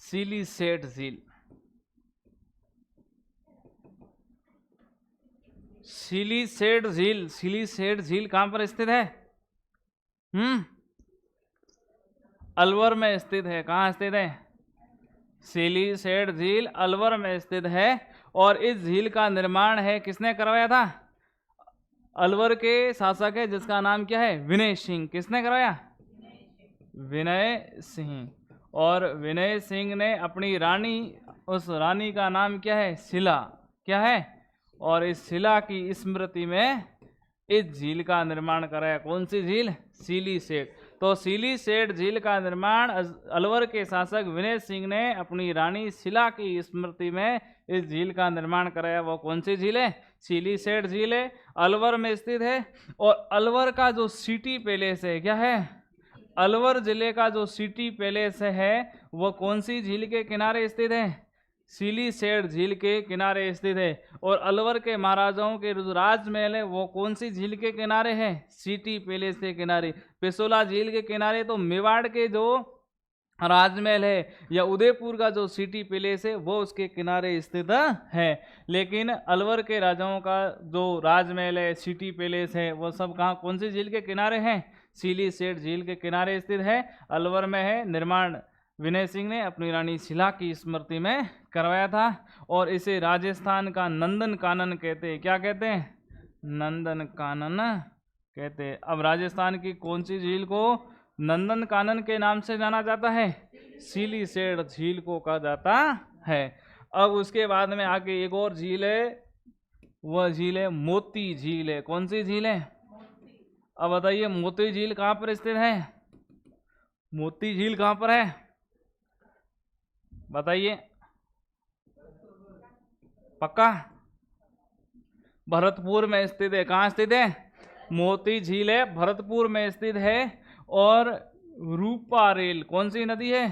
सिलीसेट झील। सिलीसेट झील, सिलीसेट झील कहां पर स्थित है? अलवर में स्थित है। कहां स्थित है? सिलीसेट झील अलवर में स्थित है। और इस झील का निर्माण है किसने करवाया था? अलवर के शासक है जिसका नाम क्या है? विनय सिंह। किसने करवाया? विनय सिंह। और विनय सिंह ने अपनी रानी, उस रानी का नाम क्या है? शिला। क्या है? और इस शिला की स्मृति में इस झील का निर्माण कराया। कौन सी झील? सिलीसेट। तो सिलीसेट झील का निर्माण अलवर के शासक विनय सिंह ने अपनी रानी शिला की स्मृति में इस झील का निर्माण कराया। वो कौन सी झील है? सिलीसेट झील है, अलवर में स्थित है। और अलवर का जो सिटी पैलेस है, क्या है? अलवर जिले का जो सिटी पैलेस है वो कौन सी झील के किनारे स्थित है? सिलीसेट झील के किनारे स्थित है। और अलवर के महाराजाओं के जो राजमहल है वो कौन सी झील के किनारे है? सिटी पैलेस के किनारे। पिसोला झील के किनारे तो मेवाड़ के जो राजमहल है या उदयपुर का जो सिटी पैलेस है वो उसके किनारे स्थित है। लेकिन अलवर के राजाओं का जो राजमहल है, सिटी पैलेस है, वो सब कहाँ, कौन सी झील के किनारे हैं? सिलीसेट झील के किनारे स्थित है, अलवर में है। निर्माण विनय सिंह ने अपनी रानी शिला की स्मृति में करवाया था। और इसे राजस्थान का नंदन कानन कहते हैं। क्या कहते हैं? नंदन कानन कहते हैं। अब राजस्थान की कौन सी झील को नंदन कानन के नाम से जाना जाता है? सिलीसेट झील को कहा जाता है। अब उसके बाद में आगे एक और झील है, वह झील है मोती झील है। कौन सी झील है? अब बताइए मोती झील कहाँ पर स्थित है? मोती झील कहाँ पर है बताइए? पक्का? भरतपुर में स्थित है। कहाँ स्थित है? मोती झील है भरतपुर में स्थित है। और रूपारेल, कौन सी नदी है?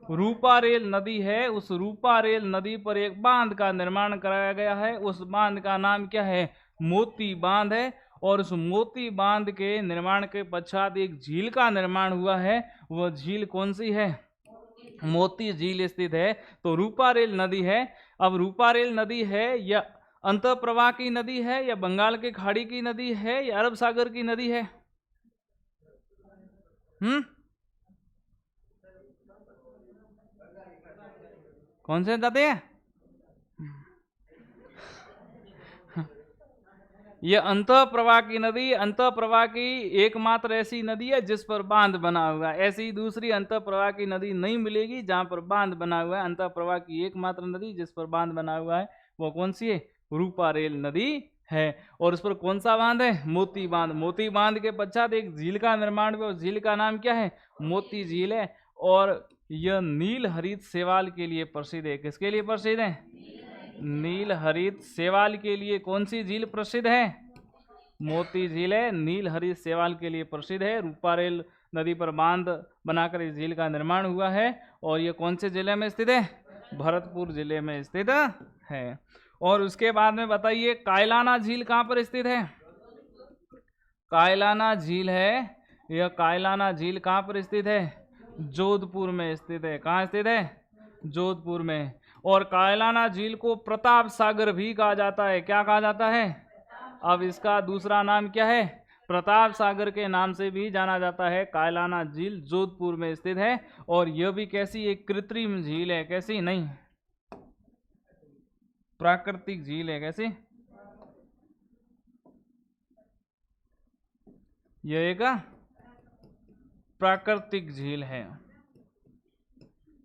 रूपारेल नदी है। उस रूपारेल नदी पर एक बांध का निर्माण कराया गया है। उस बांध का नाम क्या है? मोती बांध है। और उस मोती बांध के निर्माण के पश्चात एक झील का निर्माण हुआ है। वह झील कौन सी है? मोती झील स्थित है। तो रूपारेल नदी है। अब रूपारेल नदी है या अंतःप्रवाह की नदी है या बंगाल के खाड़ी की नदी है या अरब सागर की नदी है? कौन से बताते हैं? ये अंतःप्रवाह की नदी, अंतःप्रवाह की एकमात्र ऐसी नदी है जिस पर बांध बना हुआ है। ऐसी दूसरी अंतःप्रवाह की नदी नहीं मिलेगी जहां पर बांध बना हुआ है। अंतःप्रवाह की एकमात्र नदी जिस पर बांध बना हुआ है वो कौन सी है? रूपारेल नदी है। और उस पर कौन सा बांध है? मोती बांध। मोती बांध के पश्चात एक झील का निर्माण हुआ, उस झील का नाम क्या है? मोती झील है। और यह नील हरित शैवाल के लिए प्रसिद्ध है। किसके लिए प्रसिद्ध है? नील हरित शैवाल के लिए कौन सी झील प्रसिद्ध है? मोती झील है, नील हरित शैवाल के लिए प्रसिद्ध है। रूपारेल नदी पर बांध बनाकर इस झील का निर्माण हुआ है। और ये कौन से जिले में स्थित है? भरतपुर जिले में स्थित है। और उसके बाद में बताइए कायलाना झील कहाँ पर स्थित है? कायलाना झील है, यह कायलाना झील कहाँ पर स्थित है? जोधपुर में स्थित है। कहाँ स्थित है? जोधपुर में। और कायलाना झील को प्रताप सागर भी कहा जाता है। क्या कहा जाता है? अब इसका दूसरा नाम क्या है? प्रताप सागर के नाम से भी जाना जाता है। कायलाना झील जोधपुर में स्थित है। और यह भी कैसी? एक कृत्रिम झील है। कैसी? नहीं, प्राकृतिक झील है। कैसी? यह एक प्राकृतिक झील है।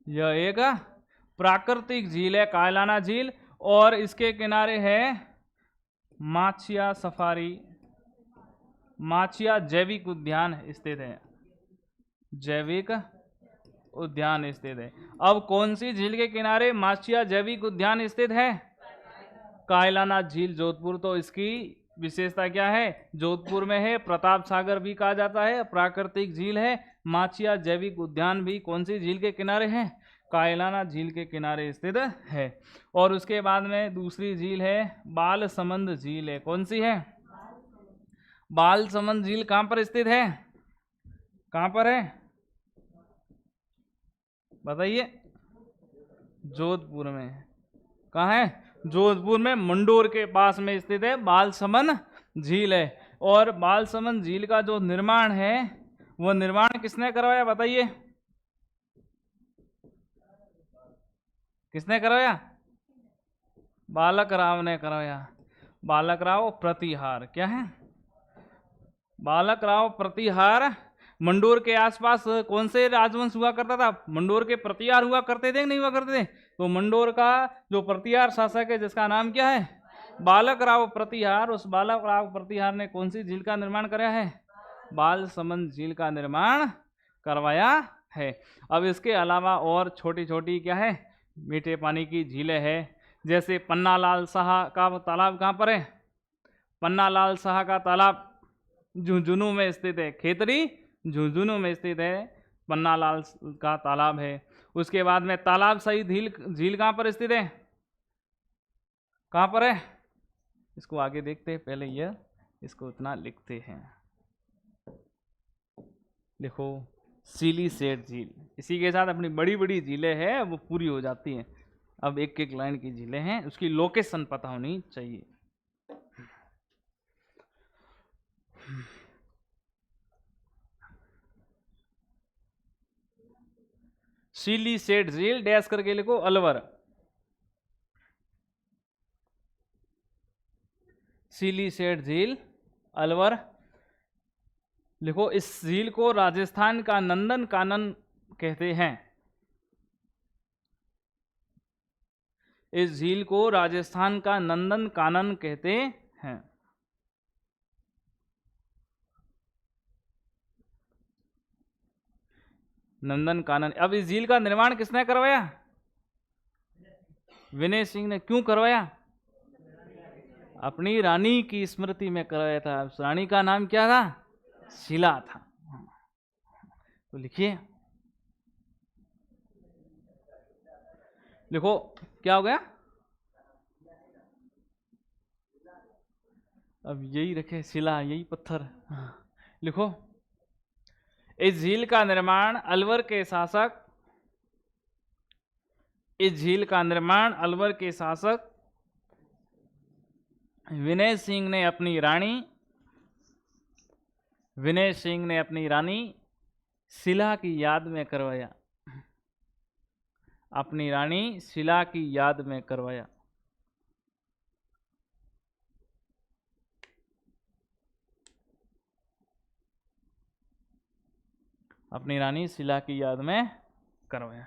यह एक प्राकृतिक झील है कायलाना झील। और इसके किनारे है माचिया सफारी, माचिया जैविक उद्यान स्थित है। जैविक उद्यान स्थित है। अब कौन सी झील के किनारे माचिया जैविक उद्यान स्थित है? कायलाना झील जोधपुर। तो इसकी विशेषता क्या है? जोधपुर में है, प्रताप सागर भी कहा जाता है, प्राकृतिक झील है, माचिया जैविक उद्यान भी कौन सी झील के किनारे है? कायलाना झील के किनारे स्थित है। और उसके बाद में दूसरी झील है बालसमंद झील है। कौन सी है? बालसमंद झील कहाँ पर स्थित है? कहाँ पर है बताइए? जोधपुर में। कहाँ है? जोधपुर में, मंडोर के पास में स्थित है बालसमंद झील है। और बालसमंद झील का जो निर्माण है वह निर्माण किसने करवाया बताइए? किसने करवाया? बालक राव ने करवाया। बालक राव प्रतिहार। क्या है? बालक राव प्रतिहार। मंडोर के आसपास कौन से राजवंश हुआ करता था? मंडोर के प्रतिहार हुआ करते थे कि नहीं हुआ करते थे? तो मंडोर का जो प्रतिहार शासक है जिसका नाम क्या है? बालक राव प्रतिहार। उस बालक राव प्रतिहार ने कौन सी झील का निर्माण कराया है? बालसमंद झील का निर्माण करवाया है। अब इसके अलावा और छोटी छोटी क्या है? मीठे पानी की झीलें हैं। जैसे पन्नालाल शाह का तालाब कहाँ पर है? पन्नालाल शाह का तालाब झुंझुनू में स्थित है। खेतड़ी झुंझुनू में स्थित है, पन्नालाल का तालाब है। उसके बाद में तालाब सही झील कहाँ पर स्थित है? कहाँ पर है? इसको आगे देखते हैं, पहले यह इसको इतना लिखते हैं। लिखो सिलीसेट झील। इसी के साथ अपनी बड़ी बड़ी झीलें हैं वो पूरी हो जाती हैं। अब एक एक लाइन की झीलें हैं, उसकी लोकेशन पता होनी चाहिए। सिलीसेट झील डैश करके लिखो अलवर। सिलीसेट झील अलवर लिखो। इस झील को राजस्थान का नंदन कानन कहते हैं। इस झील को राजस्थान का नंदन कानन कहते हैं। नंदन कानन। अब इस झील का निर्माण किसने करवाया? विनय सिंह ने। क्यों करवाया? अपनी रानी की स्मृति में करवाया था। उस रानी का नाम क्या था? शीला था। तो लिखिए, लिखो क्या हो गया? अब यही रखे शिला, यही पत्थर। लिखो इस झील का निर्माण अलवर के शासक, इस झील का निर्माण अलवर के शासक विनय सिंह ने अपनी रानी, विनय सिंह ने अपनी रानी शीला की याद में करवाया। अपनी रानी शीला की याद में करवाया। अपनी रानी शीला की याद में करवाया।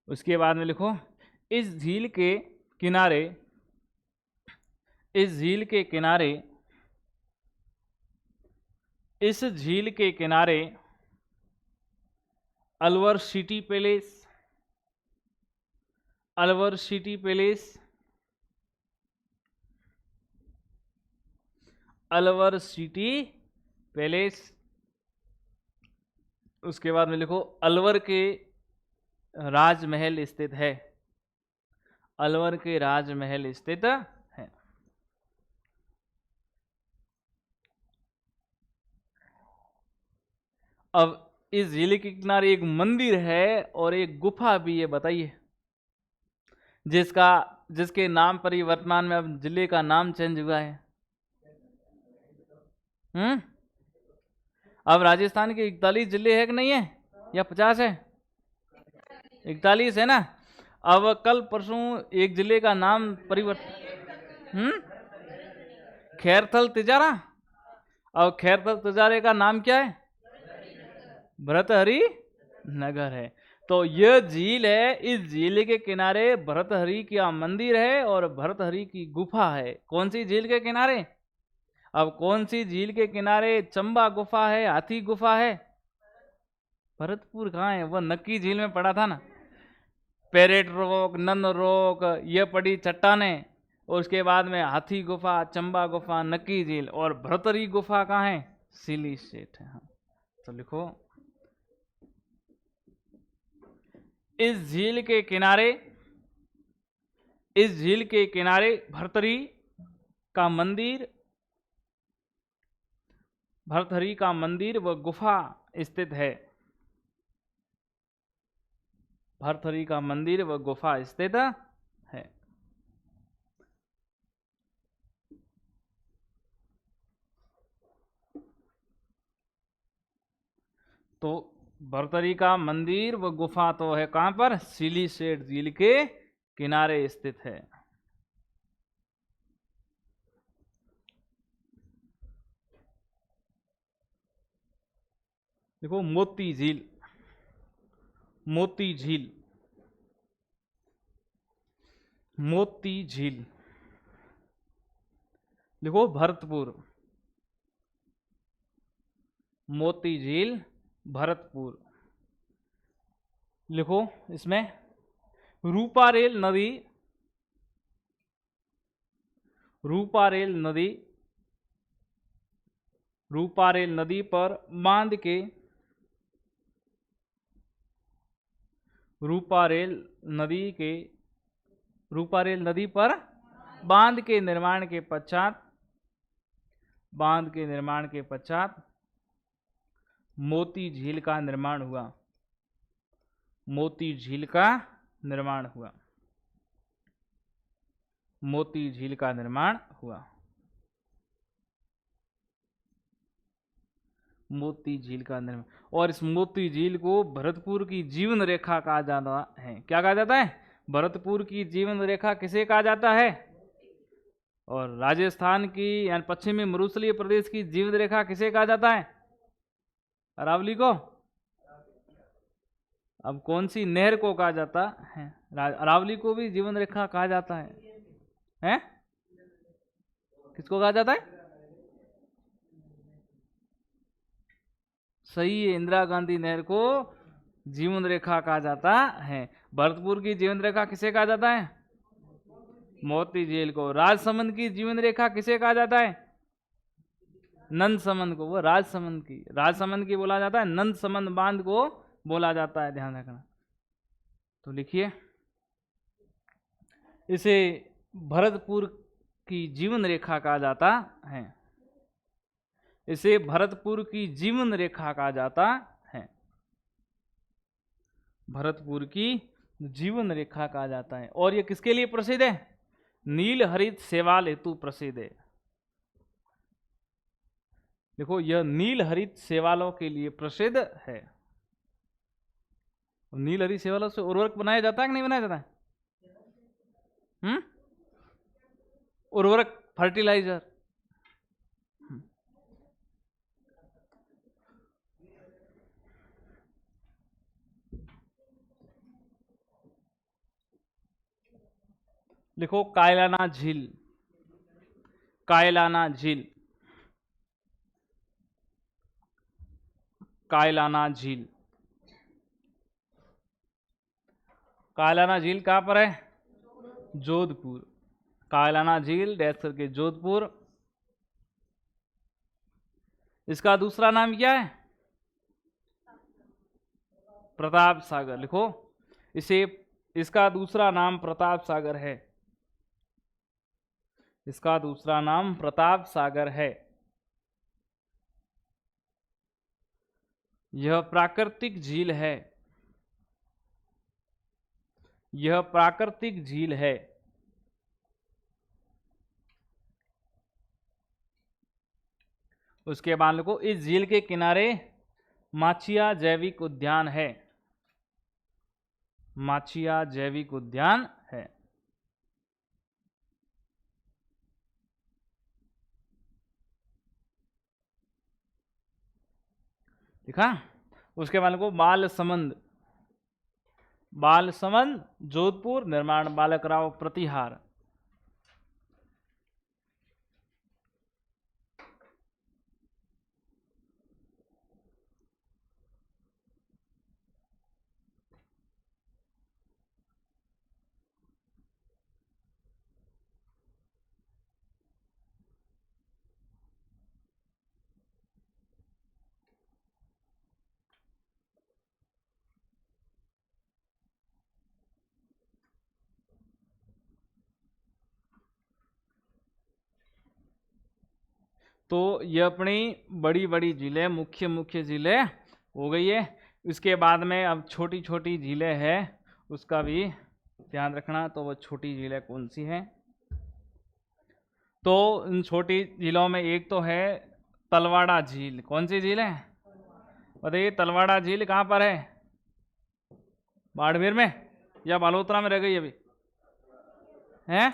उसके बाद में लिखो इस झील के किनारे इस झील के किनारे, इस झील के किनारे Alwar city palace, Alwar city palace, Alwar city palace. उसके बाद में लिखो अलवर के राजमहल स्थित है, अलवर के राजमहल स्थित है। अब इस झील के किनारे एक मंदिर है और एक गुफा भी है, बताइए, जिसके नाम पर ही वर्तमान में अब जिले का नाम चेंज हुआ है। अब राजस्थान के 41 जिले है कि नहीं है, या 50 है? 41 है ना। अब कल परसों एक जिले का नाम परिवर्तन, खैरथल तिजारा। अब खैरथल तिजारे का नाम क्या है? भर्तहरि नगर है। तो यह झील है, इस झील के किनारे भर्तहरि का मंदिर है और भर्तहरि की गुफा है। कौन सी झील के किनारे? अब कौन सी झील के किनारे चंबा गुफा है, हाथी गुफा है? भरतपुर कहाँ है? वो नक्की झील में पड़ा था ना, पेरेट रॉक, नंद रॉक, ये पड़ी चट्टाने, और उसके बाद में हाथी गुफा, चंबा गुफा, नक्की झील, और भर्तहरि गुफा कहाँ है? सिली स्टेट है। हाँ, तो लिखो इस झील के किनारे, इस झील के किनारे भर्तहरि का मंदिर, भर्तहरि का मंदिर व गुफा स्थित है, भर्तहरि का मंदिर व गुफा स्थित है। तो भर्तहरि का मंदिर व गुफा तो है कहां पर? सिलीसेट झील के किनारे स्थित है। देखो मोती झील, मोती झील, मोती झील, देखो भरतपुर, मोती झील भरतपुर। लिखो इसमें रूपारेल नदी, रूपारेल नदी, रूपारेल नदी पर बांध के, रूपारेल नदी के, रूपारेल नदी पर बांध के निर्माण के पश्चात, बांध के निर्माण के पश्चात मोती झील का निर्माण हुआ, मोती झील का निर्माण हुआ, मोती झील का निर्माण हुआ, मोती झील का निर्माण। और इस मोती झील को भरतपुर की जीवन रेखा कहा जाता है। क्या कहा जाता है? भरतपुर की जीवन रेखा किसे कहा जाता है? और राजस्थान की यानी पश्चिमी मरुस्थलीय प्रदेश की जीवन रेखा किसे कहा जाता है? अरावली को। अब कौन सी नहर को कहा जाता है? अरावली को भी जीवन रेखा कहा जाता है, हैं? किसको कहा जाता है? सही है, इंदिरा गांधी नहर को जीवन रेखा कहा जाता है। भरतपुर की जीवन रेखा किसे कहा जाता है? मोती झील को। राजसमंद की जीवन रेखा किसे कहा जाता है? नंद समंद को। वो राजसमंद की बोला जाता है, नंद समंद बांध को बोला जाता है, ध्यान रखना। तो लिखिए इसे भरतपुर की जीवन रेखा कहा जाता है, इसे भरतपुर की जीवन रेखा कहा जाता है, भरतपुर की जीवन रेखा कहा जाता है। और यह किसके लिए प्रसिद्ध है? नील हरित शैवाल हेतु प्रसिद्ध है। देखो यह नील हरित शैवालों के लिए प्रसिद्ध है। नील हरित शैवालों से उर्वरक बनाया जाता है कि नहीं बनाया जाता है? उर्वरक, फर्टिलाइजर। लिखो कायलाना झील, कायलाना झील, कायलाना झील। कायलाना झील कहाँ पर है? जोधपुर। कायलाना झील डैश करके जोधपुर। इसका दूसरा नाम क्या है? प्रताप सागर। लिखो इसे, इसका दूसरा नाम प्रताप सागर है। इसका दूसरा नाम प्रताप सागर है। यह प्राकृतिक झील है। यह प्राकृतिक झील है। उसके बाद लिखो इस झील के किनारे माचिया जैविक उद्यान है। माचिया जैविक उद्यान है। देखा? उसके बाद को बालसमंद, बालसमंद जोधपुर, निर्माण बालकराव प्रतिहार। तो ये अपनी बड़ी बड़ी झीलें, मुख्य मुख्य झीलें हो गई है। इसके बाद में अब छोटी छोटी झीलें हैं, उसका भी ध्यान रखना। तो वो छोटी झीलें कौन सी हैं? तो इन छोटी झीलों में एक तो है तलवाड़ा झील। कौन सी झील है बताइए? तलवाड़ा झील कहाँ पर है? बाड़मेर में या बालोतरा में रह गई अभी? हैं?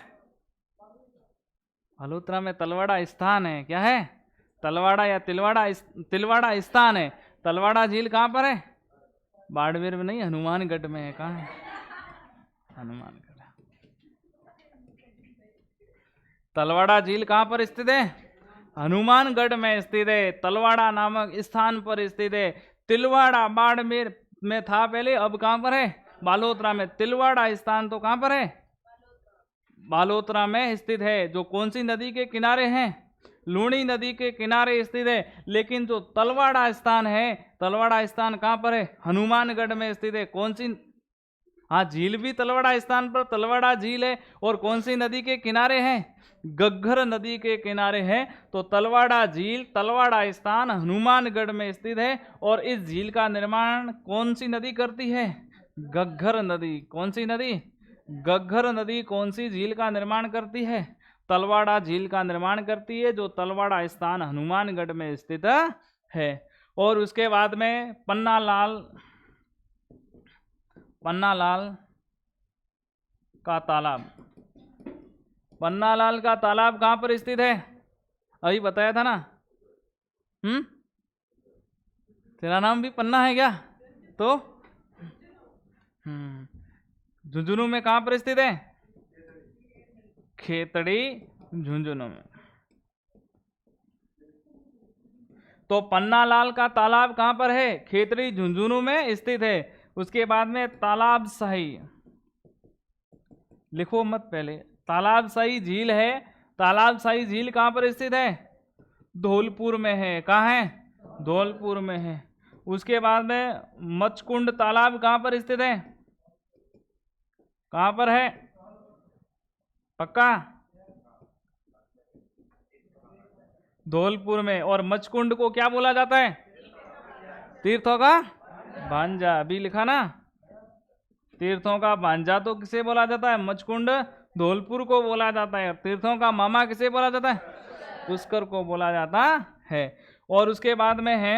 बालोतरा में तलवाड़ा स्थान है। क्या है? तलवाड़ा या तिलवाड़ा स्थान है। तलवाड़ा झील कहाँ पर है? बाड़मेर में नहीं, हनुमानगढ़ में है। कहाँ है? हनुमानगढ़। तलवाड़ा झील कहाँ पर स्थित है? हनुमानगढ़ में स्थित है। तलवाड़ा नामक स्थान पर स्थित है। तिलवाड़ा बाड़मेर में था पहले, अब कहाँ पर है? बालोतरा में। तिलवाड़ा स्थान तो कहाँ पर है? बालोतरा में स्थित है। जो कौन सी नदी के किनारे है? लूणी नदी के किनारे स्थित है। लेकिन जो तलवाड़ा स्थान है, तलवाड़ा स्थान कहाँ पर है? हनुमानगढ़ में स्थित है। कौन सी? हाँ, झील भी तलवाड़ा स्थान पर तलवाड़ा झील है। और कौन सी नदी के किनारे है? घग्गर नदी के किनारे है। तो तलवाड़ा झील, तलवाड़ा स्थान हनुमानगढ़ में स्थित है। और इस झील का निर्माण कौन सी नदी करती है? घग्गर नदी। कौन सी नदी? घग्गर नदी कौन सी झील का निर्माण करती है? तलवाड़ा झील का निर्माण करती है, जो तलवाड़ा स्थान हनुमानगढ़ में स्थित है। और उसके बाद में पन्नालाल, पन्नालाल का तालाब। पन्नालाल का तालाब कहाँ पर स्थित है? अभी बताया था ना। तेरा नाम भी पन्ना है क्या? तो झुंझुनू में कहाँ पर स्थित है? खेतड़ी झुंझुनू में। तो पन्नालाल का तालाब कहाँ पर है? खेतड़ी झुंझुनू में स्थित है। उसके बाद में तालाब शाही, लिखो मत पहले। तालाब शाही झील है। तालाब शाही झील कहाँ पर स्थित है? धौलपुर में है। कहाँ है? धौलपुर में है। उसके बाद में मचकुंड तालाब कहाँ पर स्थित है? कहाँ पर है? पक्का? धौलपुर में। और मचकुंड को क्या बोला जाता है? तीर्थों का भांजा। अभी लिखा ना, तीर्थों का भांजा तो किसे बोला जाता है? मचकुंड धौलपुर को बोला जाता है। तीर्थों का मामा किसे बोला जाता है? पुष्कर को बोला जाता है। और उसके बाद में है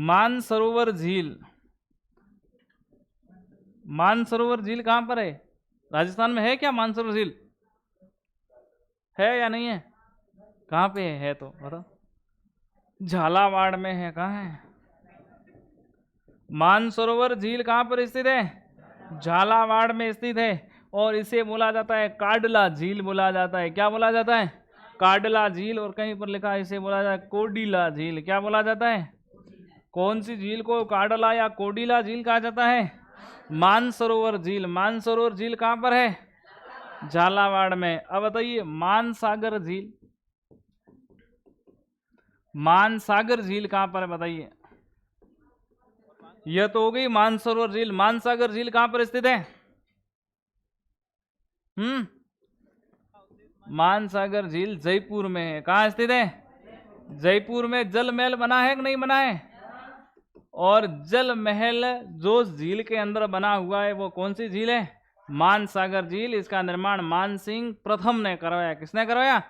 मानसरोवर झील। मानसरोवर झील कहाँ पर है? राजस्थान में है क्या मानसरोवर झील? है या नहीं है? कहाँ पे है तो बताओ। झालावाड़ में है। कहाँ है? मानसरोवर झील कहाँ पर स्थित है? झालावाड़ में स्थित है। और इसे बोला जाता है काडला झील बोला जाता है। क्या बोला जाता है? काडला झील, और कहीं पर लिखा है इसे बोला जाए कोडिला झील। क्या बोला जाता है? कौन सी झील को काडला या कोडिला झील कहा जाता है? मानसरोवर झील। मानसरोवर झील कहाँ पर है? झालावाड़ में। अब बताइए मानसागर झील, मानसागर झील कहाँ पर है बताइए? यह तो हो गई मानसरोवर झील। मानसागर झील कहाँ पर स्थित है? मानसागर झील जयपुर में है। कहाँ स्थित है? जयपुर में। जल महल बना है कि नहीं बना है? और जल महल जो झील के अंदर बना हुआ है वो कौन सी झील है? मानसागर झील। इसका निर्माण मानसिंह प्रथम ने करवाया। किसने करवाया?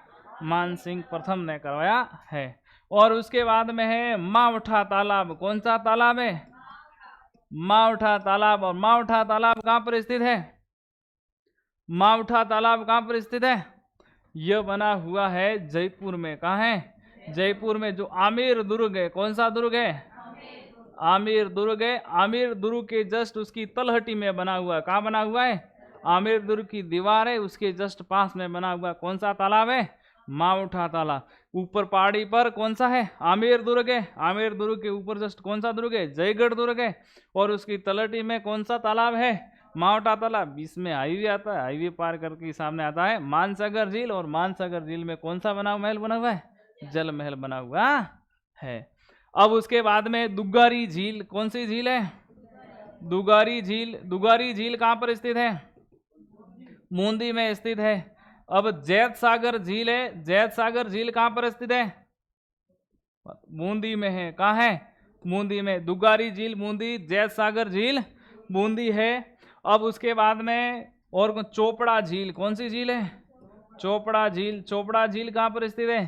मानसिंह प्रथम ने करवाया है। और उसके बाद में है मावठा तालाब। कौन सा तालाब है? मावठा तालाब। और मावठा तालाब कहाँ पर स्थित है? मावठा तालाब कहाँ पर स्थित है? यह बना हुआ है जयपुर में। कहाँ है? जयपुर में। जो आमेर दुर्ग है, कौन सा दुर्ग है? आमेर दुर्ग है। आमेर दुर्ग के जस्ट उसकी तलहटी में बना हुआ है। कहाँ बना हुआ है? आमेर दुर्ग की दीवार है, उसके जस्ट पास में बना हुआ कौन सा तालाब है? मावठा तालाब। ऊपर पहाड़ी पर कौन सा है? आमेर दुर्ग है। आमेर दुर्ग के ऊपर जस्ट कौन सा दुर्ग है? जयगढ़ दुर्ग है। और उसकी तलहटी में कौन सा तालाब है? मावठा तालाब। बीच में हाईवे आता है, हाईवे पार करके सामने आता है मानसागर झील। और मानसागर झील में कौन सा बना महल बना हुआ है? जल महल बना हुआ है। अब उसके बाद में दुगारी झील। कौन सी झील है? दुगारी झील। दुगारी झील कहाँ पर स्थित है? बूंदी में स्थित है। अब जैत सागर झील है। जैत सागर झील कहाँ पर स्थित है? बूंदी में है। कहाँ है? बूंदी में। दुगारी झील बूंदी, जैत सागर झील बूंदी है। अब उसके बाद में और चोपड़ा झील। कौन सी झील है? चोपड़ा झील। चोपड़ा झील कहाँ पर स्थित है?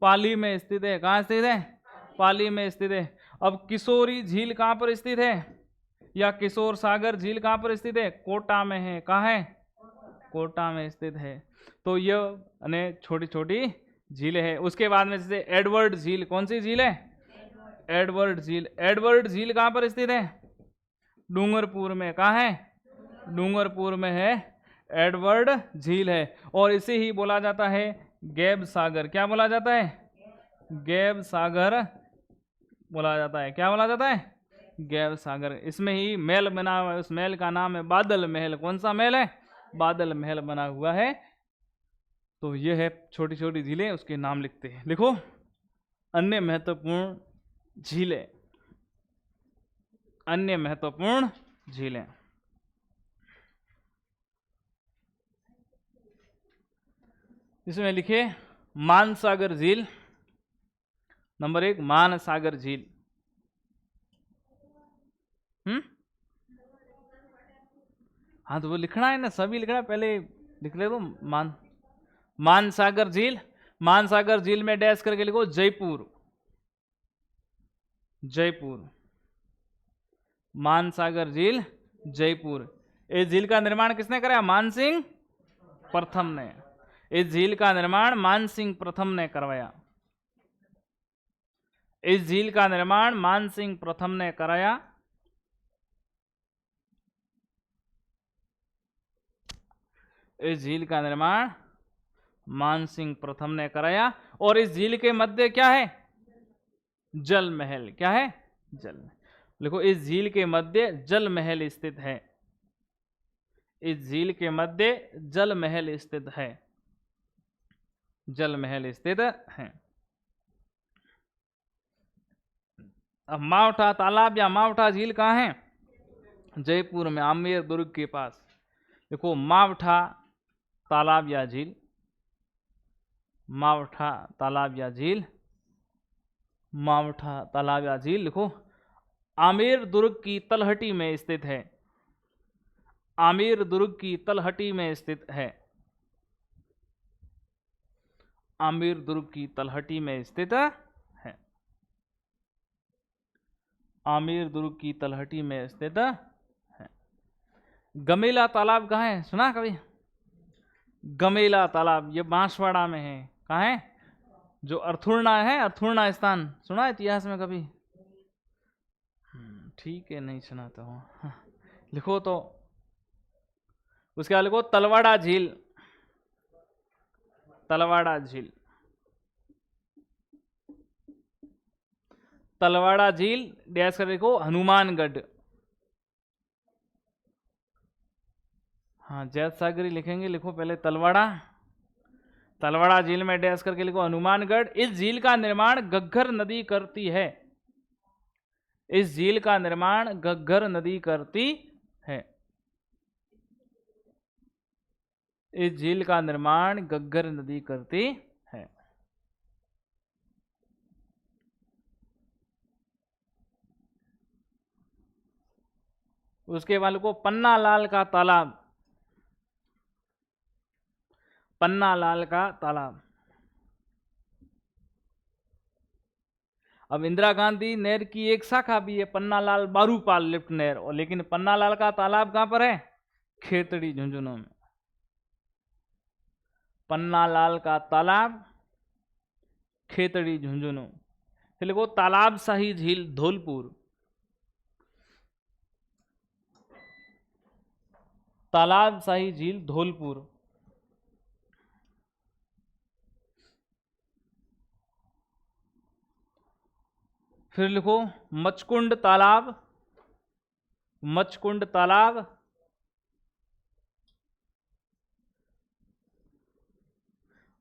पाली में स्थित है। कहाँ स्थित है? पाली में स्थित है। अब किशोरी झील कहाँ पर स्थित है? या किशोर सागर झील कहाँ पर स्थित है? कोटा में है। कहाँ है? कोटा में स्थित है। तो यह छोटी छोटी झीलें हैं। उसके बाद में जैसे एडवर्ड झील। कौन सी झील है? एडवर्ड झील। एडवर्ड झील कहाँ पर स्थित है? डूंगरपुर में। कहाँ है? डूंगरपुर में है एडवर्ड झील है। और इसे ही बोला जाता है गैब सागर। क्या बोला जाता है? गैब सागर बोला जाता है। क्या बोला जाता है? गैब सागर। इसमें ही महल बना हुआ है, उस महल का नाम है बादल महल। कौन सा महल है? बादल महल बना हुआ है। तो ये है छोटी छोटी झीलें, उसके नाम लिखते हैं। लिखो अन्य महत्वपूर्ण झीलें। अन्य महत्वपूर्ण झीलें। इसमें लिखे मानसागर झील। नंबर 1 मानसागर झील। हाँ तो वो लिखना है ना, सभी लिखना है। पहले लिख ले तो मानसागर झील। मानसागर झील में डैश करके लिखो जयपुर। जयपुर। मानसागर झील जयपुर। इस झील का निर्माण किसने कराया? मानसिंह प्रथम ने। इस झील का निर्माण मानसिंह प्रथम ने करवाया। इस झील का निर्माण मानसिंह प्रथम ने कराया। इस झील का निर्माण मानसिंह प्रथम ने कराया। और इस झील के मध्य क्या है? जल महल। क्या है? जल महल। देखो इस झील के मध्य जल महल स्थित है। इस झील के मध्य जल महल स्थित है। जल महल स्थित है। अब मावठा तालाब या मावठा झील कहाँ है? जयपुर में, आमेर दुर्ग के पास। देखो मावठा तालाब या झील, मावठा तालाब या झील, मावठा तालाब या झील लिखो आमेर दुर्ग की तलहटी में स्थित है। आमेर दुर्ग की तलहटी में स्थित है। आमेर दुर्ग की तलहटी में स्थित है। आमेर दुर्ग की तलहटी में स्थित है। गमेला तालाब कहाँ है? सुना कभी? गमेला तालाब ये बांसवाड़ा में है। कहाँ है? जो अर्थुर्णा है, अर्थुर्णा स्थान सुना इतिहास में कभी? ठीक है, नहीं सुना तो लिखो तो उसके बाद लिखो तलवाड़ा झील। तलवाड़ा झील। तलवाड़ा झील डैश कर लिखो हनुमानगढ़। हाँ जैत सागरी लिखेंगे, लिखो पहले तलवाड़ा, तलवाड़ा झील में डैश करके लिखो हनुमानगढ़। इस झील का निर्माण घग्गर नदी करती है। इस झील का निर्माण घग्गर नदी करती है। इस झील का निर्माण घग्गर नदी करती है। उसके बाद को पन्ना लाल का तालाब, पन्ना लाल का तालाब। अब इंदिरा गांधी नहर की एक शाखा भी है पन्ना लाल बारूपाल लिफ्ट नहर, और लेकिन पन्ना लाल का तालाब कहां पर है? खेतड़ी झुंझुनू में। पन्ना लाल का तालाब खेतड़ी झुंझुनू। फिर लिखो तालाब शाही झील धौलपुर, तालाब शाही झील धौलपुर। फिर लिखो मचकुंड तालाब, मचकुंड तालाब,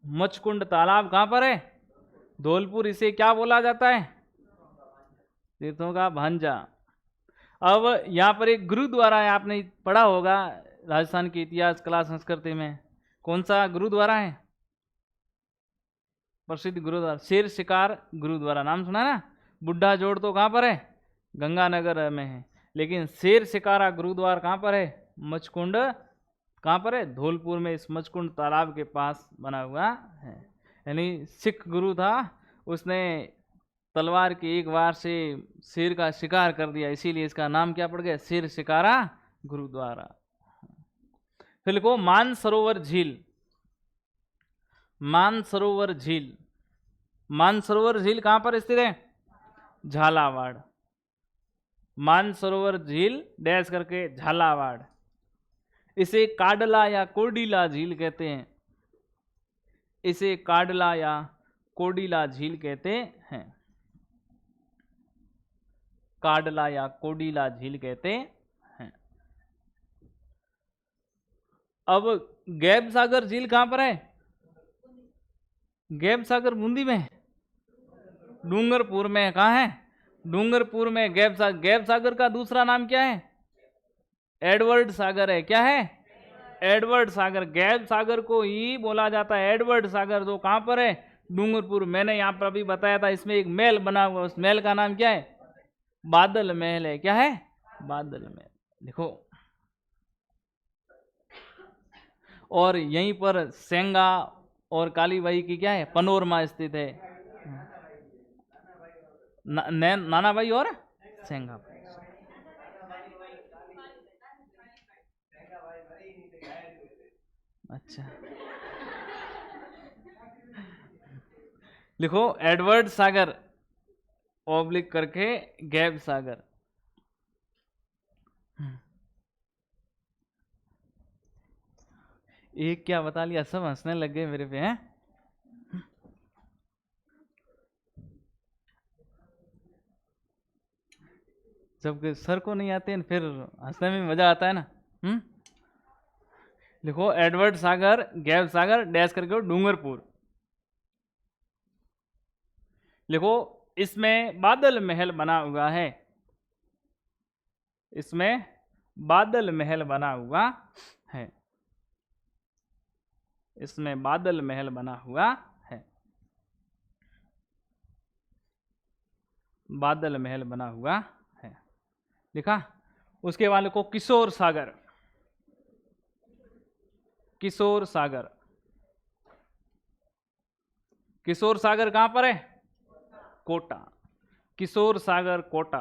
मचकुंड तालाब कहां पर है? धौलपुर। इसे क्या बोला जाता है? तीर्थों का भांजा। अब यहां पर एक गुरुद्वारा है, आपने पढ़ा होगा राजस्थान के इतिहास कला संस्कृति में। कौन सा गुरुद्वारा है? प्रसिद्ध गुरुद्वारा शेर शिकार गुरुद्वारा, नाम सुना ना? बुढ़ा जोड़ तो कहां पर है? गंगानगर में है। लेकिन शेर शिकारा गुरुद्वारा कहां पर है? मचकुंड कहां पर है? धौलपुर में, इस मचकुंड तालाब के पास बना हुआ है। यानी सिख गुरु था, उसने तलवार के एक वार से शेर का शिकार कर दिया, इसीलिए इसका नाम क्या पड़ गया? शेर शिकारा गुरुद्वारा। फिर लिखो मानसरोवर झील, मानसरोवर झील। मानसरोवर झील कहां पर स्थित है? झालावाड़। मानसरोवर झील डैश करके झालावाड़। इसे काडला या कोडिला झील कहते हैं। इसे काडला या कोडिला झील कहते हैं। काडला या कोडिला झील कहते हैं। अब गैब सागर झील कहां पर है? गैब सागर बूंदी में, डूंगरपुर में। कहां है? डूंगरपुर में गैब सागर। गैब सागर का दूसरा नाम क्या है? एडवर्ड सागर है। क्या है? एडवर्ड सागर। गैब सागर को ही बोला जाता है एडवर्ड सागर, जो कहां पर है? डूंगरपुर। मैंने यहां पर अभी बताया था, इसमें एक महल बना हुआ, उस महल का नाम क्या है? बादल महल है। क्या है? बादल महल। देखो, और यहीं पर सेंगा और कालीबाई की क्या है? पनोरमा स्थित है। नाना भाई और सेंगा। अच्छा, लिखो एडवर्ड सागर ऑब्लिक करके गैब सागर। एक क्या बता लिया, सब हंसने लग गए मेरे पे हैं। जब सर को नहीं आते हैं फिर हंसने में मजा आता है ना। लिखो एडवर्ड सागर, गैब सागर डैश करके डूंगरपुर। लिखो इसमें बादल महल बना हुआ है। इसमें बादल महल बना हुआ है। इसमें बादल महल बना हुआ है। बादल महल बना हुआ है, लिखा। उसके बाद लिखो किशोर सागर। किशोर सागर। किशोर सागर कहां पर है? कोटा। किशोर सागर कोटा।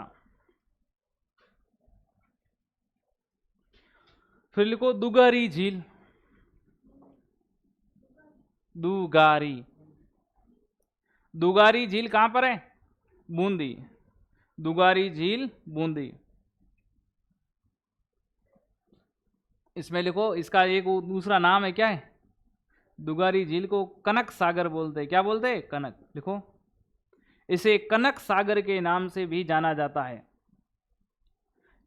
फिर लिखो दुगारी झील। दुगारी। दुगारी झील कहां पर है? बूंदी। दुगारी झील बूंदी। इसमें लिखो इसका एक दूसरा नाम है, क्या है? दुगारी झील को कनक सागर बोलते हैं। क्या बोलते हैं? कनक। लिखो इसे कनक सागर के नाम से भी जाना जाता है।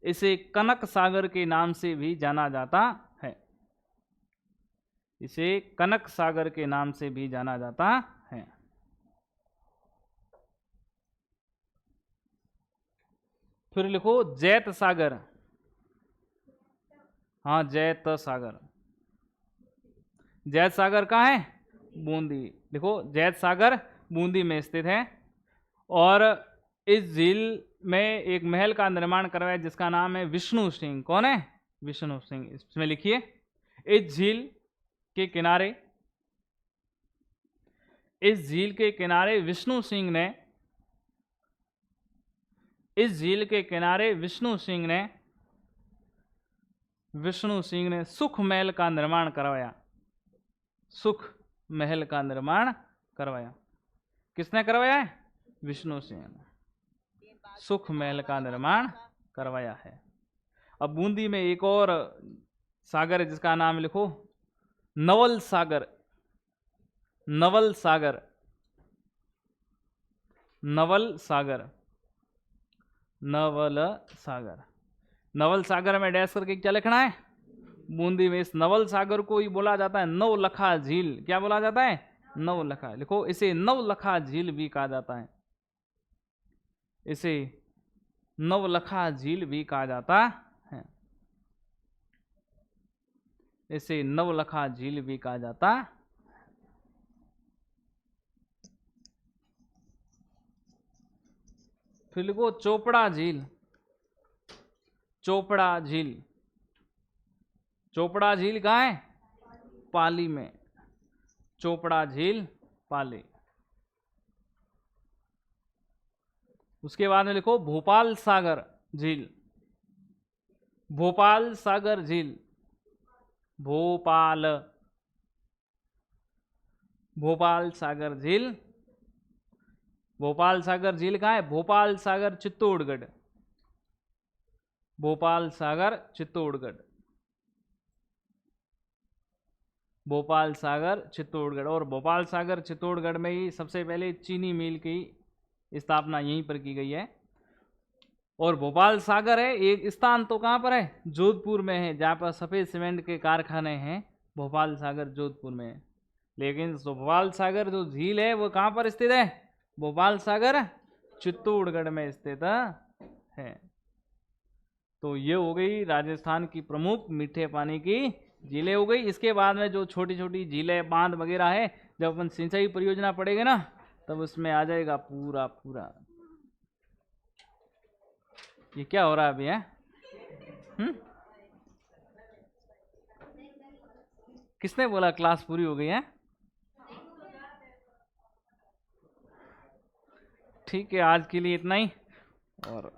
इसे कनक सागर के नाम से भी जाना जाता है। इसे कनक सागर के नाम से भी जाना जाता है। फिर लिखो जैत सागर। हाँ, जैत सागर। जैत सागर कहाँ है? बूंदी। देखो जैत सागर बूंदी में स्थित है और इस झील में एक महल का निर्माण करवाया जिसका नाम है विष्णु सिंह। कौन है? विष्णु सिंह। इसमें लिखिए इस झील के किनारे, इस झील के किनारे विष्णु सिंह ने, इस झील के किनारे विष्णु सिंह ने सुख महल का निर्माण करवाया। सुख महल का निर्माण करवाया। किसने करवाया है? विष्णु सिंह ने सुख महल का निर्माण करवाया है। अब बूंदी में एक और सागर है जिसका नाम लिखो नवल सागर। नवल सागर। नवल सागर। नवल सागर। नवल सागर में डैश करके क्या लिखना है? बूंदी में इस नवल सागर को ही बोला जाता है नवलखा झील। क्या बोला जाता है? नवलखा। लिखो इसे नवलखा झील भी कहा जाता है। इसे नवलखा झील भी कहा जाता है। इसे नवलखा झील भी कहा जाता। फिर लिखो चोपड़ा झील। चोपड़ा झील। चोपड़ा झील कहाँ है? पाली में। चोपड़ा झील पाली। उसके बाद में लिखो भोपाल सागर झील। भोपाल सागर झील। भोपाल। भोपाल सागर झील। भोपाल सागर झील कहाँ है? भोपाल सागर चित्तौड़गढ़। भोपाल सागर चित्तौड़गढ़। भोपाल सागर चित्तौड़गढ़। और भोपाल सागर चित्तौड़गढ़ में ही सबसे पहले चीनी मिल की स्थापना यहीं पर की गई है। और भोपाल सागर है एक स्थान तो कहाँ पर है? जोधपुर में है, जहाँ पर सफ़ेद सीमेंट के कारखाने हैं। भोपाल सागर जोधपुर में है। लेकिन भोपाल सागर जो झील है वो कहाँ पर स्थित है? भोपाल सागर चित्तौड़गढ़ में स्थित है। तो ये हो गई राजस्थान की प्रमुख मीठे पानी की झीलें हो गई। इसके बाद में जो छोटी छोटी झीलें, बांध वगैरह है, जब अपन सिंचाई परियोजना पढ़ेंगे ना तब उसमें आ जाएगा पूरा पूरा। ये क्या हो रहा है अभी है? किसने बोला क्लास पूरी हो गई है? ठीक है, आज के लिए इतना ही। और